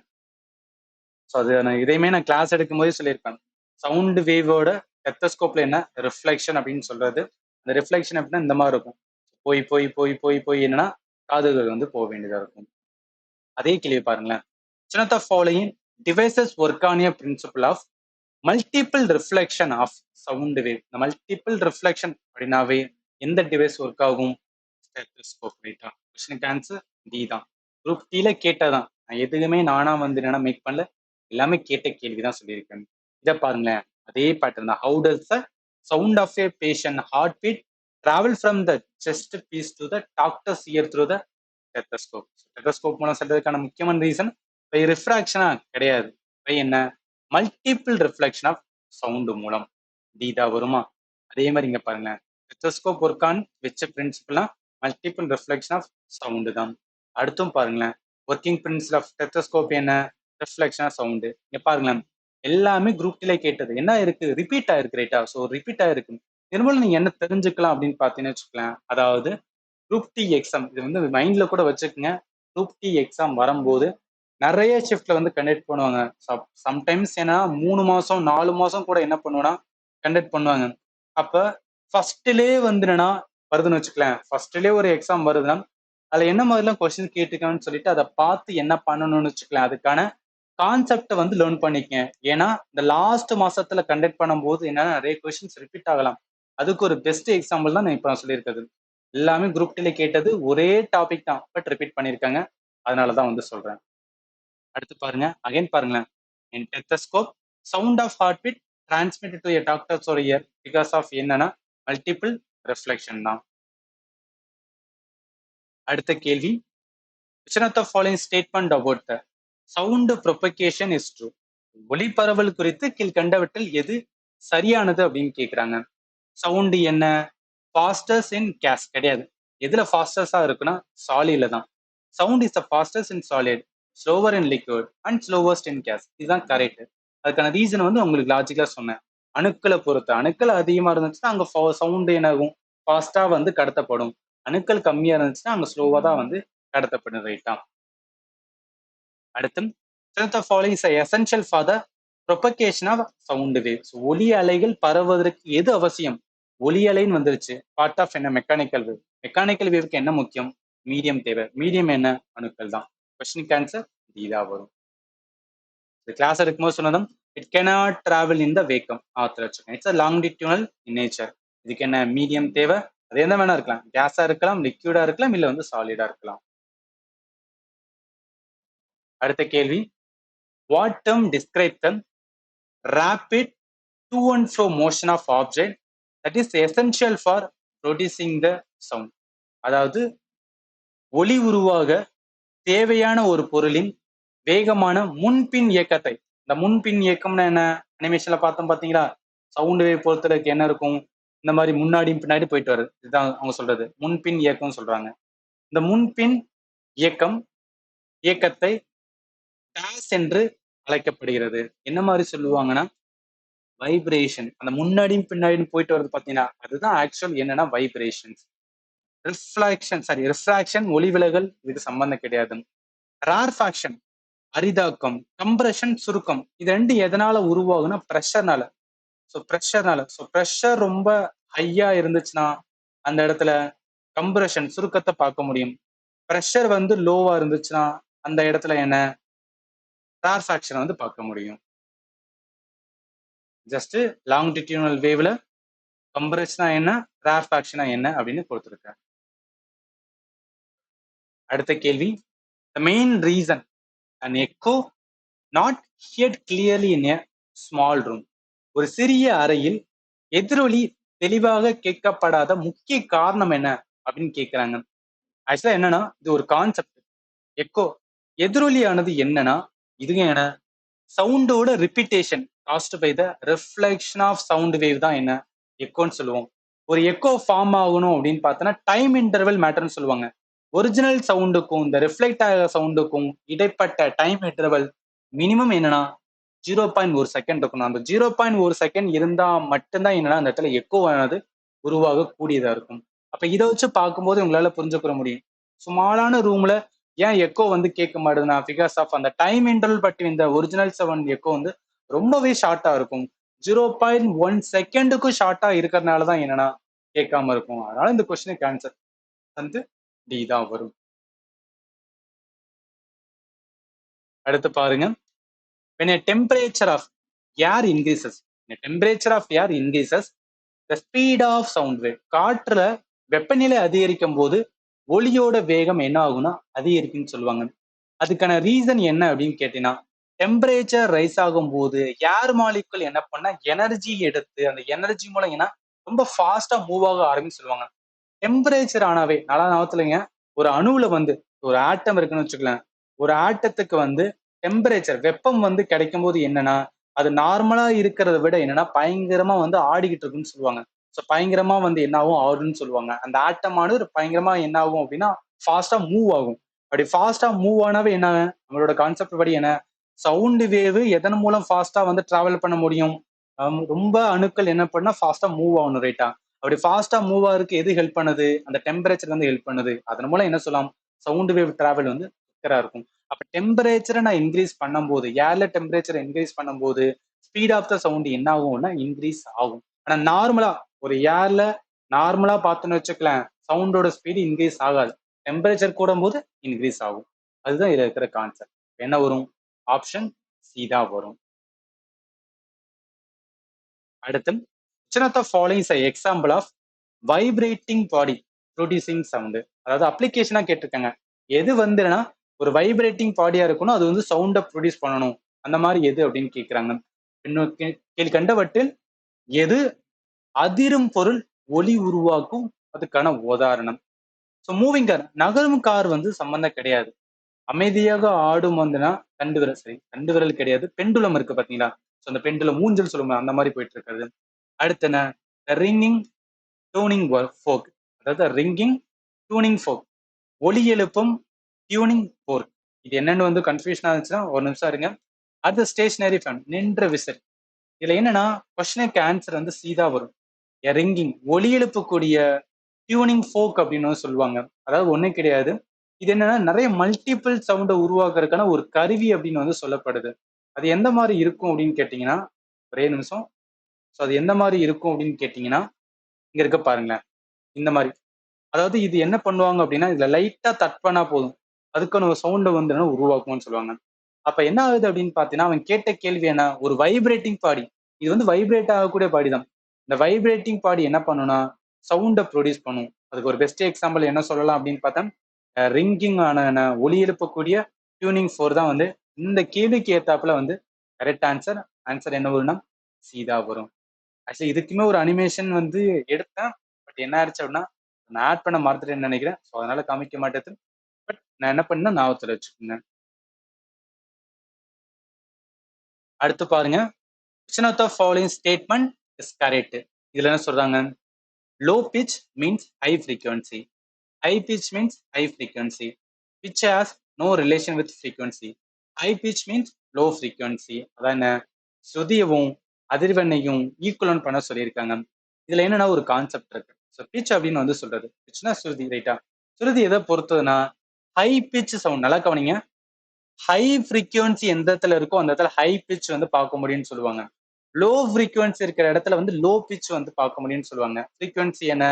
ஸோ அது நான் இதையுமே நான் கிளாஸ் எடுக்கும் போதே சொல்லியிருப்பேன். சவுண்ட் வேவோட டெத்தஸ்கோப்ல என்ன ரிஃப்ளெக்ஷன் அப்படின்னு சொல்றது. அந்த ரிஃப்ளெக்ஷன் அப்படின்னா இந்த மாதிரி இருக்கும். போய் போய் போய் போய் போய் என்னன்னா காதுகள் வந்து போக வேண்டியதா இருக்கும். அதே கேள்வி பாருங்களேன். Which of the following devices work on a principle of multiple reflection of sound wave? இந்த மல்டிபிள் ரிஃப்ளெக்ஷன் அப்படின்னாவே எந்த டிவைஸ் ஒர்க் ஆகும்? ஸ்டெத்தோஸ்கோப் ரைட்டா? கொஸ்டினுக்கு ஆன்சர் டி தான். குரூப் டில கேட்டதான். நான் எதுவுமே நானா வந்து என்னன்னா மேக் பண்ணல, எல்லாமே கேட்ட கேள்விதான் சொல்லியிருக்கேன். இதை பாருங்களேன், அதே பேட்டர்ன் தான். How does the sound of a patient heart beat travel from the chest piece to the doctor's ear through the stethoscope? Stethoscope மூலம் சொல்றதுக்கான முக்கியமான ரீசன் பை ரிஃப்ராக்ஷனா கிடையாது. பை என்ன? மல்டிபிள் ரிஃப்ளெக்ஷன் ஆஃப் சவுண்டு மூலம். டி தான் வருமா? அதே மாதிரி இங்க பாருங்களேன், டெத்தஸ்கோப் ஒர்க் ஆன் விச் பிரின்சிபல்னா மல்டிபிள் ரிஃப்ளெக்ஷன் ஆஃப் சவுண்டு தான். அடுத்தும் பாருங்களேன், ஒர்க்கிங் பிரின்சிபல் ஆஃப் டெத்தஸ்கோப் என்ன? Reflection of sound. இங்க பாருங்களேன், எல்லாமே குரூப் டில கேட்டது என்ன இருக்கு? ரிப்பீட் ஆயிருக்கு ரைட்டா? ஸோ ரிப்பீட் ஆயிருக்கு. இதனால நீங்க என்ன தெரிஞ்சுக்கலாம் அப்படின்னு பார்த்தீங்கன்னு வச்சுக்கலாம். அதாவது குரூப் டி எக்ஸாம் இது வந்து மைண்ட்ல கூட வச்சுக்கோங்க. குரூப் டி எக்ஸாம் வரும்போது நிறைய ஷிஃப்ட்ல வந்து கண்டக்ட் பண்ணுவாங்க. சம்டைம்ஸ் ஏன்னா 3 மாசம் 4 மாசம் கூட என்ன பண்ணுவோம்னா கண்டக்ட் பண்ணுவாங்க. அப்ப ஃபர்ஸ்ட்லயே வந்து என்னன்னா வருதுன்னு வச்சுக்கலாம். ஃபர்ஸ்ட்லயே ஒரு எக்ஸாம் வருதுன்னா அதுல என்ன மாதிரிலாம் கொஸ்டின் கேட்டிருக்காங்கன்னு சொல்லிட்டு அதை பார்த்து என்ன பண்ணணும்னு வச்சுக்கலாம். அதுக்கான கான்செப்டை வந்து லேர்ன் பண்ணிக்கங்க. ஏன்னா இந்த லாஸ்ட் மாசத்துல கண்டக்ட் பண்ணும்போது என்னன்னா நிறைய கொஸ்டின்ஸ் ரிப்பீட் ஆகலாம். அதுக்கு ஒரு பெஸ்ட் எக்ஸாம்பிள் தான் நான் இப்போ சொல்லியிருக்கிறது. எல்லாமே குரூப் டில கேட்டது ஒரே டாபிக் தான், பட் ரிப்பீட் பண்ணியிருக்காங்க. அதனாலதான் வந்து சொல்றேன். அடுத்து பாருங்க, அகைன் பாருங்களேன். In stethoscope sound of heart beat transmitted to a doctor's ஒரு இயர் பிகாஸ் ஆஃப் என்னன்னா மல்டிபிள் ரிஃப்ளெக்ஷன் தான். அடுத்த கேள்வி, which of the following statement about the sound propagation is true? ஒளிபரவல் குறித்து கீழ்கண்டவற்றில் எது சரியானது அப்படின்னு கேக்குறாங்க. சவுண்ட் என்ன? ஃபாஸ்டஸ்ட் இன் கேஸ் கிடையாது. எதுல ஃபாஸ்டஸ்டா இருக்குன்னா சாலிட்ல தான். Sound is the fastest in solid, slower in liquid and slowest in gas. இதுதான் கரெக்ட். அதுக்கான ரீசன் வந்து உங்களுக்கு லாஜிக்கலா சொன்னேன். அணுக்களை பொறுத்து அணுக்கள் அதிகமா இருந்துச்சுன்னா அங்க சவுண்ட் என்ன ஆகும்? ஃபாஸ்டா வந்து கடத்தப்படும். அணுக்கள் கம்மியா இருந்துச்சுன்னா அங்க ஸ்லோவா தான் வந்து கடத்தப்படும் ரைட்டா? அடுத்து following is essential for the propagation of sound waves. ஒலி அலைகள் பரவுவதற்கு எது அவசியம்? ஒலி அலைன்னு வந்துருச்சு, பார்ட் ஆஃப் என்ன? Mechanical wave. மெக்கானிக்கல் வேவ்க்கு என்ன முக்கியம்? மீடியம் தேவை. மீடியம் என்ன? அணுக்கள் தான். கொஸ்டினுக்கு ஆன்சர் டி தான் வரும். கிளாஸ் இருக்கும்போது சொன்னதும் it cannot travel in the vacuum ஆத்துல வச்சுக்கோங்க. It's longitudinal in nature. இதுக்கு என்ன மீடியம் தேவை? அது என்ன வேணா இருக்கலாம், கேஸா இருக்கலாம், லிக்யூடா இருக்கலாம், இல்ல வந்து சாலிடா இருக்கலாம். அடுத்த கேள்வி, what term describe the rapid to and fro motion of object that is essential for producing the sound. அதாவது ஒலி உருவாக தேவையான ஒரு பொருளின் வேகமான முன்பின் இயக்கத்தை, இந்த முன்பின் இயக்கம்னா என்ன, அனிமேஷன்ல பார்த்தோம் பாத்தீங்களா, சவுண்ட் வேவ் பொறுத்தளவுக்கு என்ன இருக்கும், இந்த மாதிரி முன்னாடியும் பின்னாடி போயிட்டு வருது, இதுதான் அவங்க சொல்றது முன்பின் இயக்கம் சொல்றாங்க. இந்த முன்பின் இயக்கத்தை டேஸ் என்று அழைக்கப்படுகிறது. என்ன மாதிரி சொல்லுவாங்கன்னா வைப்ரேஷன். அந்த முன்னாடியும் பின்னாடியும் போயிட்டு வருது பாத்தீங்கன்னா அதுதான் ஆக்சுவல் என்னன்னா வைப்ரேஷன்ஸ். ரிஃப்ராக்ஷன் ஒளி விலகல் இதுக்கு சம்பந்தம் கிடையாது. ரார்ஃபாக்ஷன் அரிதாக்கம், கம்ப்ரஷன் சுருக்கம், இது ரெண்டு எதனால உருவாகுனா ப்ரெஷர்னால. ஸோ ப்ரெஷர் ரொம்ப ஹையா இருந்துச்சுன்னா அந்த இடத்துல கம்ப்ரஷன் சுருக்கத்தை பார்க்க முடியும். ப்ரெஷர் வந்து லோவா இருந்துச்சுன்னா அந்த இடத்துல என்ன ரார்ஃபாக்ஷன் வந்து பார்க்க முடியும். ஜஸ்ட் லாங்கிடியூனல் வேவ்ல கம்ப்ரஷனா என்ன, ரார்ஃபாக்ஷனா என்ன அப்படின்னு கொடுத்துருக்கேன். அடுத்த கேள்வி, the main reason an echo not heard clearly in a small room. ஒரு சிறிய அறையில் எதிரொலி தெளிவாக கேட்கப்படாத முக்கிய காரணம் என்ன அப்படின்னு கேட்கிறாங்க. ஆக்சுவலா என்னன்னா இது ஒரு கான்செப்ட். எக்கோ எதிரொலியானது என்னன்னா இதுங்க என்ன சவுண்டோட repetition caused by the reflection of sound wave தான் என்ன எக்கோன்னு சொல்லுவோம். ஒரு எக்கோ ஃபார்ம் ஆகணும் அப்படின்னு பார்த்தோன்னா டைம் இன்டர்வல் மேட்டர்னு சொல்லுவாங்க. ஒரிஜினல் சவுண்டுக்கும் இந்த ரிஃப்ளெக்ட் ஆகிற சவுண்டுக்கும் இடைப்பட்ட டைம் இன்டர்வல் மினிமம் என்னன்னா 0.1 செகண்ட் இருக்கணும். அந்த 0.1 செகண்ட் இருந்தா மட்டும்தான் என்னன்னா அந்த இடத்துல எக்கோ ஆனது உருவாக கூடியதா இருக்கும். அப்ப இதை வச்சு பார்க்கும்போது உங்களால புரிஞ்சுக்கிற முடியும் ஸ்மாலான ரூம்ல ஏன் எக்கோ வந்து கேட்க மாட்டேதுன்னா பிகாஸ் ஆஃப் அந்த டைம் இன்டர்வல் பற்றி இந்த ஒரிஜினல் சவுண்ட் எக்கோ வந்து ரொம்பவே ஷார்ட்டா இருக்கும். 0.1 செகண்டுக்கும் ஷார்ட்டா இருக்கிறதுனாலதான் என்னன்னா கேட்காம இருக்கும். அதனால இந்த கொஸ்டினுக்கு ஆன்சர் வந்து டி தான் வரும். அடுத்து பாருங்க, when a temperature of air increases, the speed of sound wave. காற்றுல வெப்பநிலை அதிகரிக்கும் போது ஒளியோட வேகம் என்ன ஆகும்னா அதிகரிக்குன்னு சொல்லுவாங்க. அதுக்கான ரீசன் என்ன அப்படின்னு கேட்டீங்கன்னா டெம்பரேச்சர் ரைஸ் ஆகும் போது ஏர் மாலிகுல் என்ன பண்ணா எனர்ஜி எடுத்து அந்த எனர்ஜி மூலம் ஏன்னா ரொம்ப ஃபாஸ்டா மூவ் ஆக ஆரம்பின்னு சொல்லுவாங்க. டெம்பரேச்சர் ஆனாவே நல்லா ஞாபகத்துலங்க, ஒரு அணுவுல வந்து ஒரு ஆட்டம் இருக்குன்னு வச்சுக்கலாம். ஒரு ஆட்டத்துக்கு வந்து டெம்பரேச்சர் வெப்பம் வந்து கிடைக்கும் போது என்னன்னா அது நார்மலா இருக்கிறத விட என்னன்னா பயங்கரமா வந்து ஆடிக்கிட்டு இருக்குன்னு சொல்லுவாங்க. ஸோ பயங்கரமா வந்து என்ன ஆகும் ஆடுன்னு சொல்லுவாங்க. அந்த ஆட்டமானது பயங்கரமா என்ன ஆகும் அப்படின்னா ஃபாஸ்டா மூவ் ஆகும். அப்படி ஃபாஸ்டா மூவ் ஆனாவே என்ன நம்மளோட கான்செப்ட் படி என்ன சவுண்ட் வேவ் எதன் மூலம் ஃபாஸ்டா வந்து டிராவல் பண்ண முடியும், ரொம்ப அணுக்கள் என்ன பண்ணா ஃபாஸ்டா மூவ் ஆகணும் ரைட்டா. அப்படி ஃபாஸ்டா மூவ் ஆகிறதுக்கு எது ஹெல்ப் பண்ணுது, அந்த டெம்பரேச்சர் வந்து ஹெல்ப் பண்ணுது. அதன் மூலம் என்ன சொல்லலாம் சவுண்ட் வேவ் டிராவல் வந்து கிளியரா இருக்கும். அப்ப டெம்பரேச்சரை நான் இன்க்ரீஸ் பண்ணும்போது ஏர்ல டெம்பரேச்சர் இன்க்ரீஸ் பண்ணும்போது ஸ்பீட் ஆஃப் த சவுண்ட் என்ன ஆகும்னா இன்க்ரீஸ் ஆகும். ஆனா நார்மலா ஒரு ஏர்ல நார்மலா பார்த்தோன்னு வச்சுக்கலாம் சவுண்டோட ஸ்பீடு இன்க்ரீஸ் ஆகாது, டெம்பரேச்சர் கூடும் போது இன்க்ரீஸ் ஆகும். அதுதான் இதுல இருக்கிற கான்செப்ட். என்ன வரும், ஆப்ஷன் சி தான் வரும். அடுத்து which of the following is an example of vibrating body producing sound. அதாவது அப்ளிகேஷனா கேட்டிருக்காங்க, எது வந்துன்னா ஒரு வைப்ரேட்டிங் பாடியா இருக்கணும், அது வந்து சவுண்டை ப்ரொடியூஸ் பண்ணணும், அந்த மாதிரி எது அப்படின்னு கேட்கிறாங்க. இன்னும் கண்டவற்றில் எது அதிரும் பொருள் ஒலி உருவாக்கும் அதுக்கான உதாரணம். ஸோ மூவிங் கார் நகரும் கார் வந்து சம்பந்தம் கிடையாது. அமைதியாக ஆடும் வந்துன்னா தண்டு விரல், சரி தண்டு விரல் கிடையாது, பெண்டுலம் இருக்கு பாத்தீங்களா, ஸோ அந்த பெண்டுலம் மூஞ்சல் சொல்லுவாங்க அந்த மாதிரி போயிட்டு இருக்கிறது. அடுத்து என்ன ரிங்கிங் டியூனிங் ஃபோக், அதாவது ரிங்கிங் டியூனிங் ஃபோக் ஒலி எழுப்பும் டியூனிங் ஃபோர்க். இது என்னன்னு வந்து கன்ஃபியூஷனா இருந்துச்சுன்னா ஒரு நிமிஷம் இருங்க. அடுத்த ஸ்டேஷனரி ஃபேன் நின்ற விசில். இதுல என்னன்னா கொஸ்டினுக்கு ஆன்சர் வந்து சீதா வரும். ரிங்கிங் ஒலி எழுப்பக்கூடிய டியூனிங் ஃபோக் அப்படின்னு சொல்லுவாங்க. அதாவது ஒன்றும் கிடையாது, இது என்னன்னா நிறைய மல்டிபிள் சவுண்டை உருவாக்குறதுக்கான ஒரு கருவி அப்படின்னு வந்து சொல்லப்படுது. அது எந்த மாதிரி இருக்கும் அப்படின்னு கேட்டீங்கன்னா ஒரே நிமிஷம். ஸோ அது எந்த மாதிரி இருக்கும் அப்படின்னு கேட்டீங்கன்னா இங்க இருக்க பாருங்களேன் இந்த மாதிரி. அதாவது இது என்ன பண்ணுவாங்க அப்படின்னா இதுல லைட்டா தட் பண்ணா போதும், அதுக்கான ஒரு சவுண்டை வந்து என்ன உருவாக்கும்னு சொல்லுவாங்க. அப்ப என்ன ஆகுது அப்படின்னு பாத்தீங்கன்னா, அவன் கேட்ட கேள்வி என்ன, ஒரு வைப்ரேட்டிங் பாடி, இது வந்து வைப்ரேட் ஆகக்கூடிய பாடி தான். இந்த வைப்ரேட்டிங் பாடி என்ன பண்ணும்னா சவுண்டை ப்ரொடியூஸ் பண்ணும். அதுக்கு ஒரு பெஸ்ட் எக்ஸாம்பிள் என்ன சொல்லலாம் அப்படின்னு பார்த்தா, ரிங்கிங் ஆன ஒலி எழுப்பக்கூடிய டியூனிங் ஃபோர் தான் வந்து இந்த கேள்விக்கு ஏத்தாப்புல வந்து கரெக்ட் ஆன்சர். ஆன்சர் என்ன வரும்னா சி தான் வரும். ஆக்சுவலி இதுக்குமே ஒரு அனிமேஷன் வந்து எடுத்தேன். பட் என்ன ஆயிடுச்சு அப்படின்னா, நான் ஆட் பண்ண மறந்துட்டேன்னு நினைக்கிறேன். ஸோ அதனால காமிக்க மாட்டேது. பட் நான் என்ன பண்ணேன், ஞாபகத்துல வச்சுக்கோங்க. அடுத்து பாருங்க, which of the following statement is correct? இதுல என்ன சொல்றாங்க, low pitch means high frequency, high pitch means high frequency, pitch has no relation with frequency, high pitch means low frequency. அதான் என்ன, சுதியவும் அதிர்வெண்ணையும் ஈக்குவலன் பண்ண சொல்லியிருக்காங்க. இதுல என்னன்னா ஒரு கான்செப்ட் இருக்கு. ஸோ பிச் அப்படின்னு வந்து சொல்றது, பிச்னா சுருதி, ரைட்டா? சுருதி எதை பொறுத்ததுன்னா ஹை பிச் சவுண்ட். நல்லா கவனிங்க, ஹை ஃப்ரீக்வன்சி எந்த இடத்துல இருக்கோ அந்த இடத்துல ஹை பிச் வந்து பார்க்க முடியும்னு சொல்லுவாங்க. லோ ஃப்ரீக்வன்சி இருக்கிற இடத்துல வந்து லோ பிச் வந்து பார்க்க முடியும்னு சொல்லுவாங்க. ஃப்ரீக்வன்சி என்ன,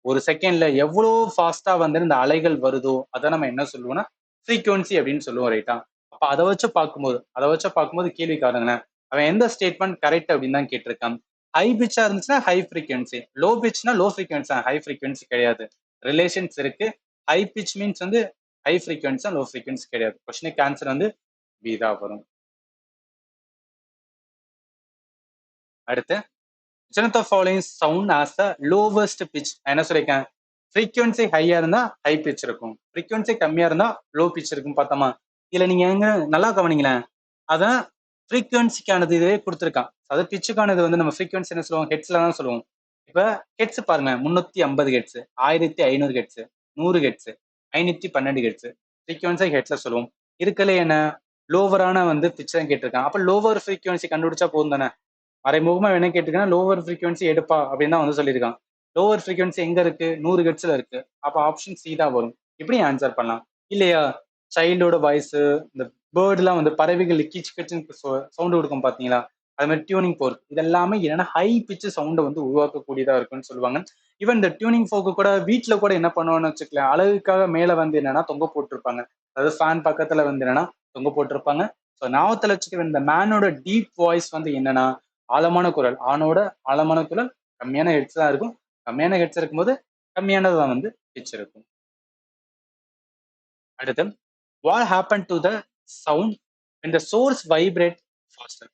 ஒரு செகண்ட்ல எவ்வளோ ஃபாஸ்டா வந்து இந்த அலைகள் வருதோ அதை நம்ம என்ன சொல்லுவோம்னா ஃப்ரீக்வன்சி அப்படின்னு சொல்லுவோம், ரைட்டா? அப்ப அதை வச்சு பார்க்கும்போது கேள்வி காரணங்களேன், அவன் எந்த ஸ்டேட்மெண்ட் கரெக்ட் அப்படின்னு தான் கேட்டிருக்கான். ஹை பிச்சா இருந்துச்சுன்னா ஹை ஃப்ரீக்வன்சி, லோ பிச்னா லோ ஃப்ரீக்வன்சி, ஹை ஃப்ரீக்வன்சி கிடையாது. ரிலேஷன்ஸ் இருக்கு. ஹை பிச் மீன்ஸ் வந்து ஹை ஃப்ரீக்வன்சி, லோ ஃப்ரீக்வன்சி கிடையாது. கொஸ்டினுக்கு ஆன்சர் வந்து பி தான் வரும். அடுத்து, which of the following sound has the lowest pitch? என்ன சொல்லியிருக்கேன், ஃப்ரீக்வன்சி ஹையா இருந்தா ஹை பிச் இருக்கும், ஃப்ரீக்வன்சி கம்மியா இருந்தா லோ பிச் இருக்கும். பார்த்தோமா? இதுல நீங்க எங்க நல்லா கவனிங்களேன், அதான் ஃப்ரீக்வன்சிக்கானது இதே கொடுத்துருக்கான். அதாவது பிச்சுக்கானது வந்து நம்ம ஃப்ரீக்வன்சி என்ன சொல்லுவோம், ஹெட்ஸ்ல தான் சொல்லுவோம். இப்ப ஹெட்ஸ் பாருங்க, 350 hertz, 1500 hertz, 100 hertz, 512 hertz, frequency ஹெட்ஸ்ல சொல்லுவோம். இருக்கல என்ன லோவரான வந்து பிச் தான் கேட்டிருக்கான். அப்ப லோவர் ஃப்ரீக்வன்சி கண்டுபிடிச்சா போதும் தானே. மறைமுகமா என்ன கேட்டிருக்கேன்னா லோவர் ஃப்ரீக்வன்சி எடுப்பா அப்படின்னு தான் வந்து சொல்லியிருக்கான். லோவர் ஃப்ரீக்வன்சி எங்க இருக்கு, 100 ஹெர்ட்ஸ்ல இருக்கு. அப்ப ஆப்ஷன் சி தான் வரும். இப்படி ஆன்சர் பண்ணலாம். இல்லையா, சைல்டோட வாய்ஸ், இந்த பேர்ட்லாம் வந்து பறவைகள் கீச் கீச்சுன்னு சவுண்ட் கொடுக்கும் பாத்தீங்களா, அது மாதிரி டியூனிங் ஃபோர்க், இதெல்லாமே என்னன்னா ஹை பிச் சவுண்டை வந்து உருவாக்கக்கூடியதா இருக்குன்னு சொல்லுவாங்க. ஈவன் இந்த டியூனிங் ஃபோர்க்கு கூட வீட்டுல கூட என்ன பண்ணுவோம்னு வச்சுக்கலாம், அழகுக்காக மேல வந்து என்னன்னா தொங்க போட்டிருப்பாங்க. அதாவது ஃபேன் பக்கத்துல வந்து என்னன்னா தொங்க போட்டிருப்பாங்க. ஸோ நாவத்துல வச்சுக்க இந்த மேனோட டீப் வாய்ஸ் வந்து என்னன்னா ஆழமான குரல், ஆணோட ஆழமான குரல் கம்மியான ஹெட்ஸ் தான் இருக்கும். கம்மியான ஹெட்ஸ் இருக்கும்போது கம்மியானதான் வந்து பிச் இருக்கும். அடுத்து, what happened to the sound when the source vibrate faster?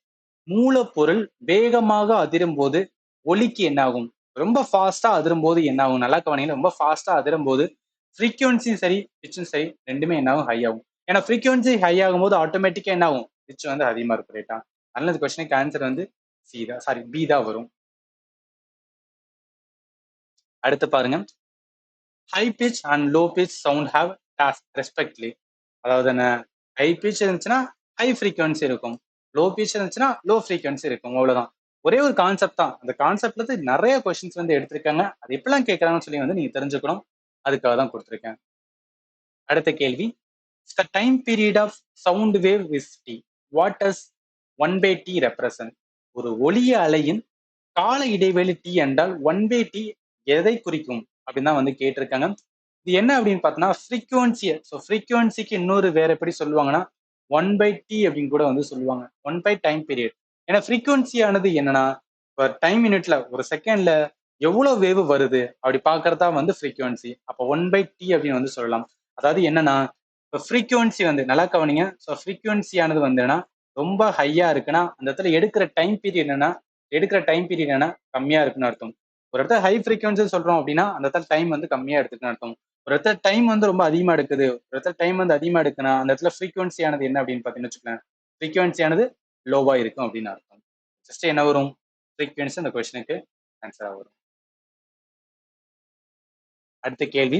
மூலப்பொருள் வேகமாக அதிரும் போது ஒலிக்கு என்ன ஆகும்? ரொம்ப ஃபாஸ்டா அதிரும் போது என்ன ஆகும்? நல்லா கவனிங்க, ரொம்ப ஃபாஸ்டா அதிரும் போது ஃப்ரீக்வன்சியும் சரி பிச்சும் சரி ரெண்டுமே என்ன ஆகும், ஹை ஆகும். ஏன்னா ஃப்ரீக்வன்சி ஹை ஆகும் போது ஆட்டோமேட்டிக்கா என்ன ஆகும், பிச் வந்து அதிகமா இருக்கும், ரைட்டா? அதனால இந்த கொஸ்டினுக்கு ஆன்சர் வந்து சி தான், சாரி பி தான் வரும். அடுத்து பாருங்க, high pitch and low pitch sound have task respectively. அதாவது என்ன, ஹை பிச் இருந்துச்சுன்னா ஹை ஃப்ரீக்வன்சி இருக்கும், லோ பிச் இருந்துச்சுன்னா லோ ஃப்ரீக்வன்சி இருக்கும். அவ்வளவுதான், ஒரே ஒரு கான்செப்ட் தான். அந்த கான்செப்ட்ல இருந்து நிறைய கொஸ்டின்ஸ் வந்து எடுத்திருக்காங்க. அது எப்படிலாம் கேட்கறாங்கன்னு சொல்லி வந்து நீங்க தெரிஞ்சுக்கணும். அதுக்காக தான் கொடுத்துருக்கேன். அடுத்த கேள்வி, the time period of sound wave is t. What does 1/t represent? ஒரு ஒளிய அலையின் கால இடைவெளி t என்றால் 1/t எதை குறிக்கும் அப்படின்னு தான் வந்து கேட்டிருக்காங்க. இது என்ன அப்படின்னு பார்த்தோம்னா ஃப்ரீக்வன்சியை, ஸோ ஃப்ரீக்வன்சிக்கு இன்னொரு வேற எப்படி சொல்லுவாங்கன்னா 1/t அப்படின்னு கூட வந்து சொல்லுவாங்க, 1 டைம் பீரியட். ஏன்னா ஃப்ரீக்வன்சியானது என்னன்னா இப்போ டைம் யூனிட்ல ஒரு செகண்ட்ல எவ்வளவு வேவ் வருது அப்படி பாக்குறதா வந்து ஃப்ரீக்வன்சி. அப்போ 1/t அப்படின்னு வந்து சொல்லலாம். அதாவது என்னன்னா, இப்போ ஃப்ரீக்வன்சி வந்து நல்லா கவனிங்க, ஸோ ஃப்ரீக்வன்சியானது வந்து என்னன்னா ரொம்ப ஹையா இருக்குன்னா அந்த இடத்துல எடுக்கிற டைம் பீரியட் என்னன்னா கம்மியா இருக்குன்னு அர்த்தம். ஒரு இடத்துல ஹை ஃப்ரீக்வன்சி சொல்றோம் அப்படின்னா அந்த இடத்துல டைம் வந்து கம்மியா எடுத்துக்குன்னு அர்த்தம். ஒரு இடத்துல டைம் வந்து ரொம்ப அதிகமா எடுக்குது, ஒரு இடத்துல டைம் வந்து அதிகமா எடுக்குன்னா அந்த இடத்துல ஃப்ரீக்வன்சியானது என்ன அப்படின்னு பார்த்தீங்கன்னு வச்சுக்கோங்க, ஃப்ரீக்வன்சியானது லோவா இருக்கும் அப்படின்னு அர்த்தம். ஜஸ்ட் என்ன வரும், ஃப்ரீக்வன்சி அந்த கொஸ்டினுக்கு ஆன்சரா வரும். அடுத்த கேள்வி,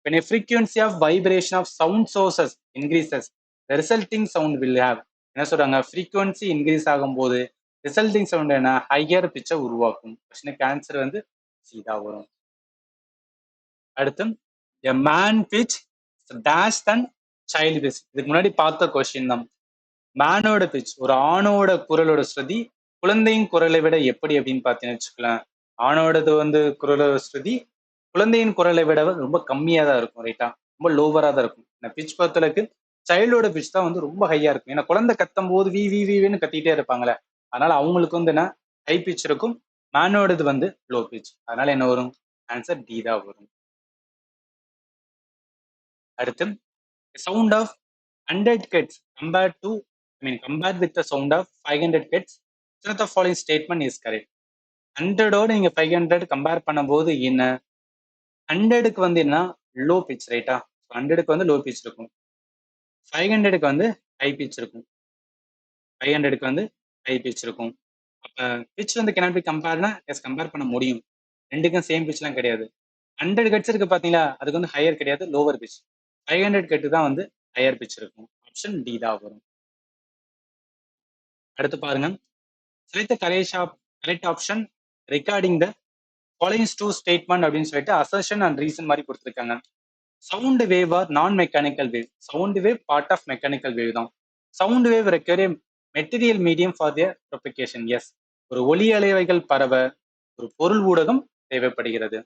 when a frequency of vibration of sound sources increases, the resulting sound will have. என்ன சொல்றாங்க, frequency increase ஆகும்போது ரிசல்டிங் சவுண்ட் என்ன, ஹையர் பிச்சை உருவாக்கும். கொஸ்டினுக்கு ஆன்சர் வந்து சி தான் வரும். அடுத்து, a man pitch dash than child pitch. இதுக்கு முன்னாடி பார்த்த கொஸ்டின் தான். மேனோட பிச், ஒரு ஆணோட குரலோட ஸ்ருதி குழந்தையின் குரலை விட எப்படி அப்படின்னு பார்த்தீங்கன்னு வச்சுக்கலாம், ஆணோடது வந்து குரலோட ஸ்ருதி குழந்தையின் குரலை விட ரொம்ப கம்மியா தான் இருக்கும், ரைட்டா? ரொம்ப லோவரா தான் இருக்கும். இந்த பிச் பொறுத்தளவுக்கு சைல்டோட பிச் தான் வந்து ரொம்ப ஹையா இருக்கும். ஏன்னா குழந்தை கத்தும் போது வின்னு கத்திட்டே இருப்பாங்களே, அதனால அவங்களுக்கு வந்து என்ன ஹை பிச் இருக்கும். மேனோடது வந்து லோ பிச். அதனால என்ன வரும்? ஆன்சர் டி தான் வரும். அடுத்து sound of 100 kids compared with the sound of 500 kids, which of the following statement is correct? 100ஓட நீங்க 500 கம்பேர் பண்ணும்போது என்ன 100க்கு வந்து என்ன லோ பிச் ரைட்டா 100க்கு வந்து லோ பிச் இருக்கும் 500க்கு வந்து ஹை பிச் இருக்கும் 500க்கு வந்து ஹை பிச் இருக்கும் அப்ப பிச் வந்து cannot be கம்பேர்னா எஸ் கம்பேர் பண்ண முடியும் ரெண்டுக்கும் சேம் பிச்லாம் கிடையாது 100 கட்ஸ் இருக்கு பாத்தீங்களா அதுக்கு வந்து ஹையர் கிடையாது லோவர் பிச் 500 கட்டு தான் வந்து ஹையர் பிச் இருக்கும் ஆப்ஷன் டி தான் வரும் அடுத்து பாருங்க select the correct option regarding the following two statement அப்படின்னு சொல்லிட்டு assertion and reason மாதிரி கொடுத்துருக்காங்க sound wave are non mechanical wave sound wave part of mechanical wave தான் sound wave require material medium for their propagation எஸ் ஒரு ஒலி அலைவைகள் பரவ ஒரு பொருள் ஊடகம் தேவைப்படுகிறது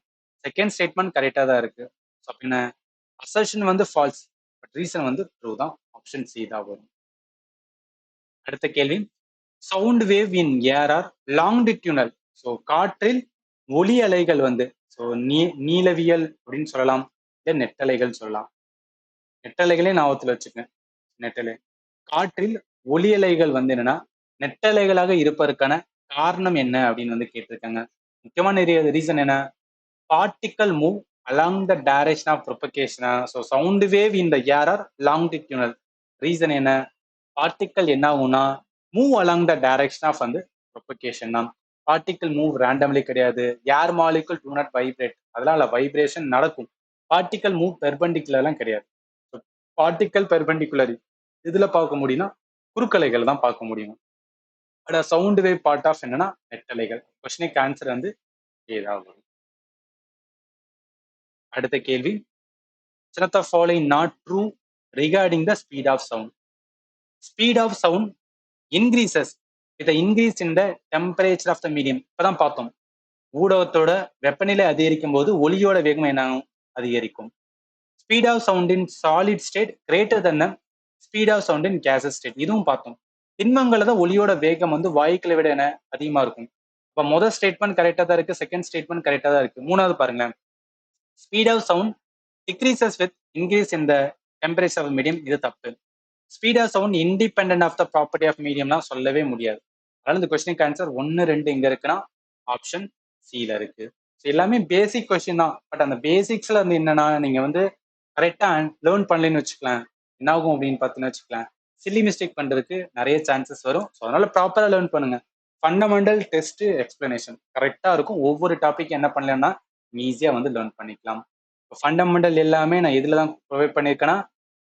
செகண்ட் ஸ்டேட்மெண்ட் கரெக்டா தான் இருக்கு அப்படின்னா அசர்ஷன் வந்து ஃபால்ஸ் பட் ரீசன் வந்து ட்ரூ தான் ஆப்ஷன் சி தான் வரும் அடுத்த கேள்வி sound wave in air are longitudinal so காற்றில் ஒலி அலைகள் வந்து ஸோ நீளவியல் அப்படின்னு சொல்லலாம் இல்லை நெட்டலைகள் சொல்லலாம் நெட்டலைகளே ஞாபகத்தில் வச்சுக்கேன் நெட்டலை காற்றில் ஒலி அலைகள் வந்து என்னன்னா நெட்டலைகளாக இருப்பதற்கான காரணம் என்ன அப்படின்னு வந்து கேட்டிருக்காங்க முக்கியமான ரீசன் என்ன particle move along the direction of ப்ரொபகேஷனா so sound wave in the air are longitudinal reason என்ன பார்ட்டிக்கல் என்ன ஆகும்னா move along the direction of வந்து ப்ரொபகேஷன் தான் பார்ட்டிக்கல் மூவ் ரேண்டம்லி கிடையாது air molecule do not vibrate அதெல்லாம் vibration நடக்கும் particle move பெர்பெண்டிகுலர்லாம் கிடையாது பார்ட்டிக்கல் பெர்பெண்டிகுலர் இதுல பார்க்க முடியும்னா குறுக்கலைகள் தான் பார்க்க முடியும் but sound wave part of என்னன்னா நெட்டலைகள் கொஸ்டினுக்கு ஆன்சர் வந்து ஏதாவது அடுத்த கேள்வி சிலத்த following not true regarding the speed of sound speed of sound increases with increase in the temperature of the medium இப்பதான் பார்த்தோம் ஊடகத்தோட வெப்பநிலை அதிகரிக்கும் போது ஒளியோட வேகம் என்ன அதிகரிக்கும் speed of sound in solid state greater than speed of sound in gases state இதுவும் பார்த்தோம் திண்மங்கள்ல தான் ஒளியோட வேகம் வந்து வாயுக்களை விட என்ன அதிகமா இருக்கும் இப்போ முதல் ஸ்டேட்மெண்ட் கரெக்டா தான் இருக்கு செகண்ட் ஸ்டேட்மெண்ட் கரெக்டா தான் இருக்கு மூணாவது பாருங்க speed of sound decreases with increase in the temperature of medium இது தப்பு speed of sound independent of the property of மீடியம்னா சொல்லவே முடியாது அதனால இந்த கொஸ்டினுக்கு ஆன்சர் 1-2 எங்க இருக்குன்னா ஆப்ஷன் சில இருக்கு எல்லாமே பேசிக் கொஸ்டின் தான் பட் அந்த பேசிக்ஸ்ல வந்து என்னன்னா நீங்க வந்து கரெக்டா லேர்ன் பண்ணலன்னு வச்சுக்கலாம் என்ன ஆகும் அப்படின்னு பார்த்துன்னு வச்சுக்கலாம் சில்லி மிஸ்டேக் பண்றதுக்கு நிறைய சான்சஸ் வரும் ஸோ அதனால ப்ராப்பரா லேர்ன் பண்ணுங்க ஃபண்டமெண்டல் டெஸ்ட் எக்ஸ்பிளனேஷன் கரெக்டா இருக்கும் ஒவ்வொரு டாபிக் என்ன பண்ணலன்னா ஈஸியா வந்து லேர்ன் பண்ணிக்கலாம் ஃபண்டமெண்டல் எல்லாமே நான் இதுல தான் ப்ரொவைட் பண்ணியிருக்கேன்னா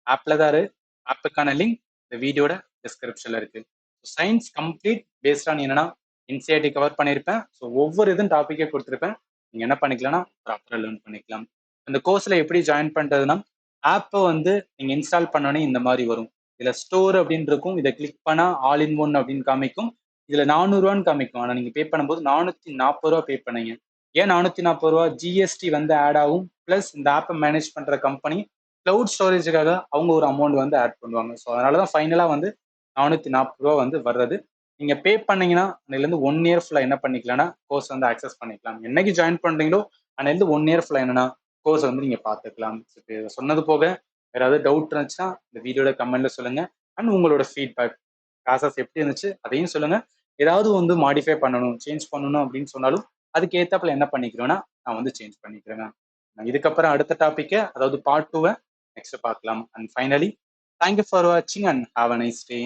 ஆப்ல தான் இருக்கு ஆப்புக்கான லிங்க் இந்த வீடியோட டிஸ்கிரிப்ஷன்ல இருக்கு சயின்ஸ் கம்ப்ளீட் பேஸ்ட் ஆன் என்னன்னா என்சிஆர்டி கவர் பண்ணியிருப்பேன் ஸோ ஒவ்வொரு இதுவும் டாப்பிக்கே கொடுத்துருப்பேன் நீங்க என்ன பண்ணிக்கலாம்னா ப்ராப்பரா லேர்ன் பண்ணிக்கலாம் இந்த கோர்ஸ்ல எப்படி ஜாயின் பண்றதுன்னா ஆப்பை வந்து நீங்க இன்ஸ்டால் பண்ணோன்னே இந்த மாதிரி வரும் இதுல ஸ்டோர் அப்படின்னு இருக்கும் இதை கிளிக் பண்ணா ஆல் இன் ஒன் அப்படின்னு காமிக்கும் இதுல 400 ரூபான்னு காமிக்கும் ஆனா நீங்க பே பண்ணும்போது 440 ரூபா பே பண்ணீங்க ஏன் 440 ரூபா ஜிஎஸ்டி வந்து ஆட் ஆகும் பிளஸ் இந்த ஆப்பை மேனேஜ் பண்ற கம்பெனி கிளவுட் ஸ்டோரேஜுக்காக அவங்க ஒரு அமௌண்ட் வந்து ஆட் பண்ணுவாங்க ஸோ அதனாலதான் ஃபைனலா வந்து 440 ரூபா வந்து வர்றது நீங்க பே பண்ணீங்கன்னா அதுலேருந்து 1 இயர் ஃபுல்லா என்ன பண்ணிக்கலாம்னா கோர்ஸ் வந்து அக்சஸ் பண்ணிக்கலாம் என்னைக்கு ஜாயின் பண்றீங்களோ அதுலேருந்து 1 இயர் ஃபுல்லா என்னன்னா கோர்ஸ் வந்து நீங்க பார்த்துக்கலாம் சொன்னது போக வேற ஏதாவது டவுட் இருந்துச்சுன்னா இந்த வீடியோட கமெண்ட்ல சொல்லுங்க அண்ட் உங்களோட ஃபீட்பேக் கிளாஸஸ் எப்படி இருந்துச்சு அதையும் சொல்லுங்க ஏதாவது வந்து மாடிஃபை பண்ணணும் சேஞ்ச் பண்ணணும் அப்படின்னு சொன்னாலும் அதுக்கு ஏத்தாப்புல என்ன பண்ணிக்கிறேன்னா நான் வந்து சேஞ்ச் பண்ணிக்கிறேங்க இதுக்கப்புறம் அடுத்த டாபிக்கை அதாவது பார்ட் 2 நெக்ஸ்ட் பார்க்கலாம் அண்ட் ஃபைனலி தேங்க்யூ ஃபார் வாட்சிங் and have a nice day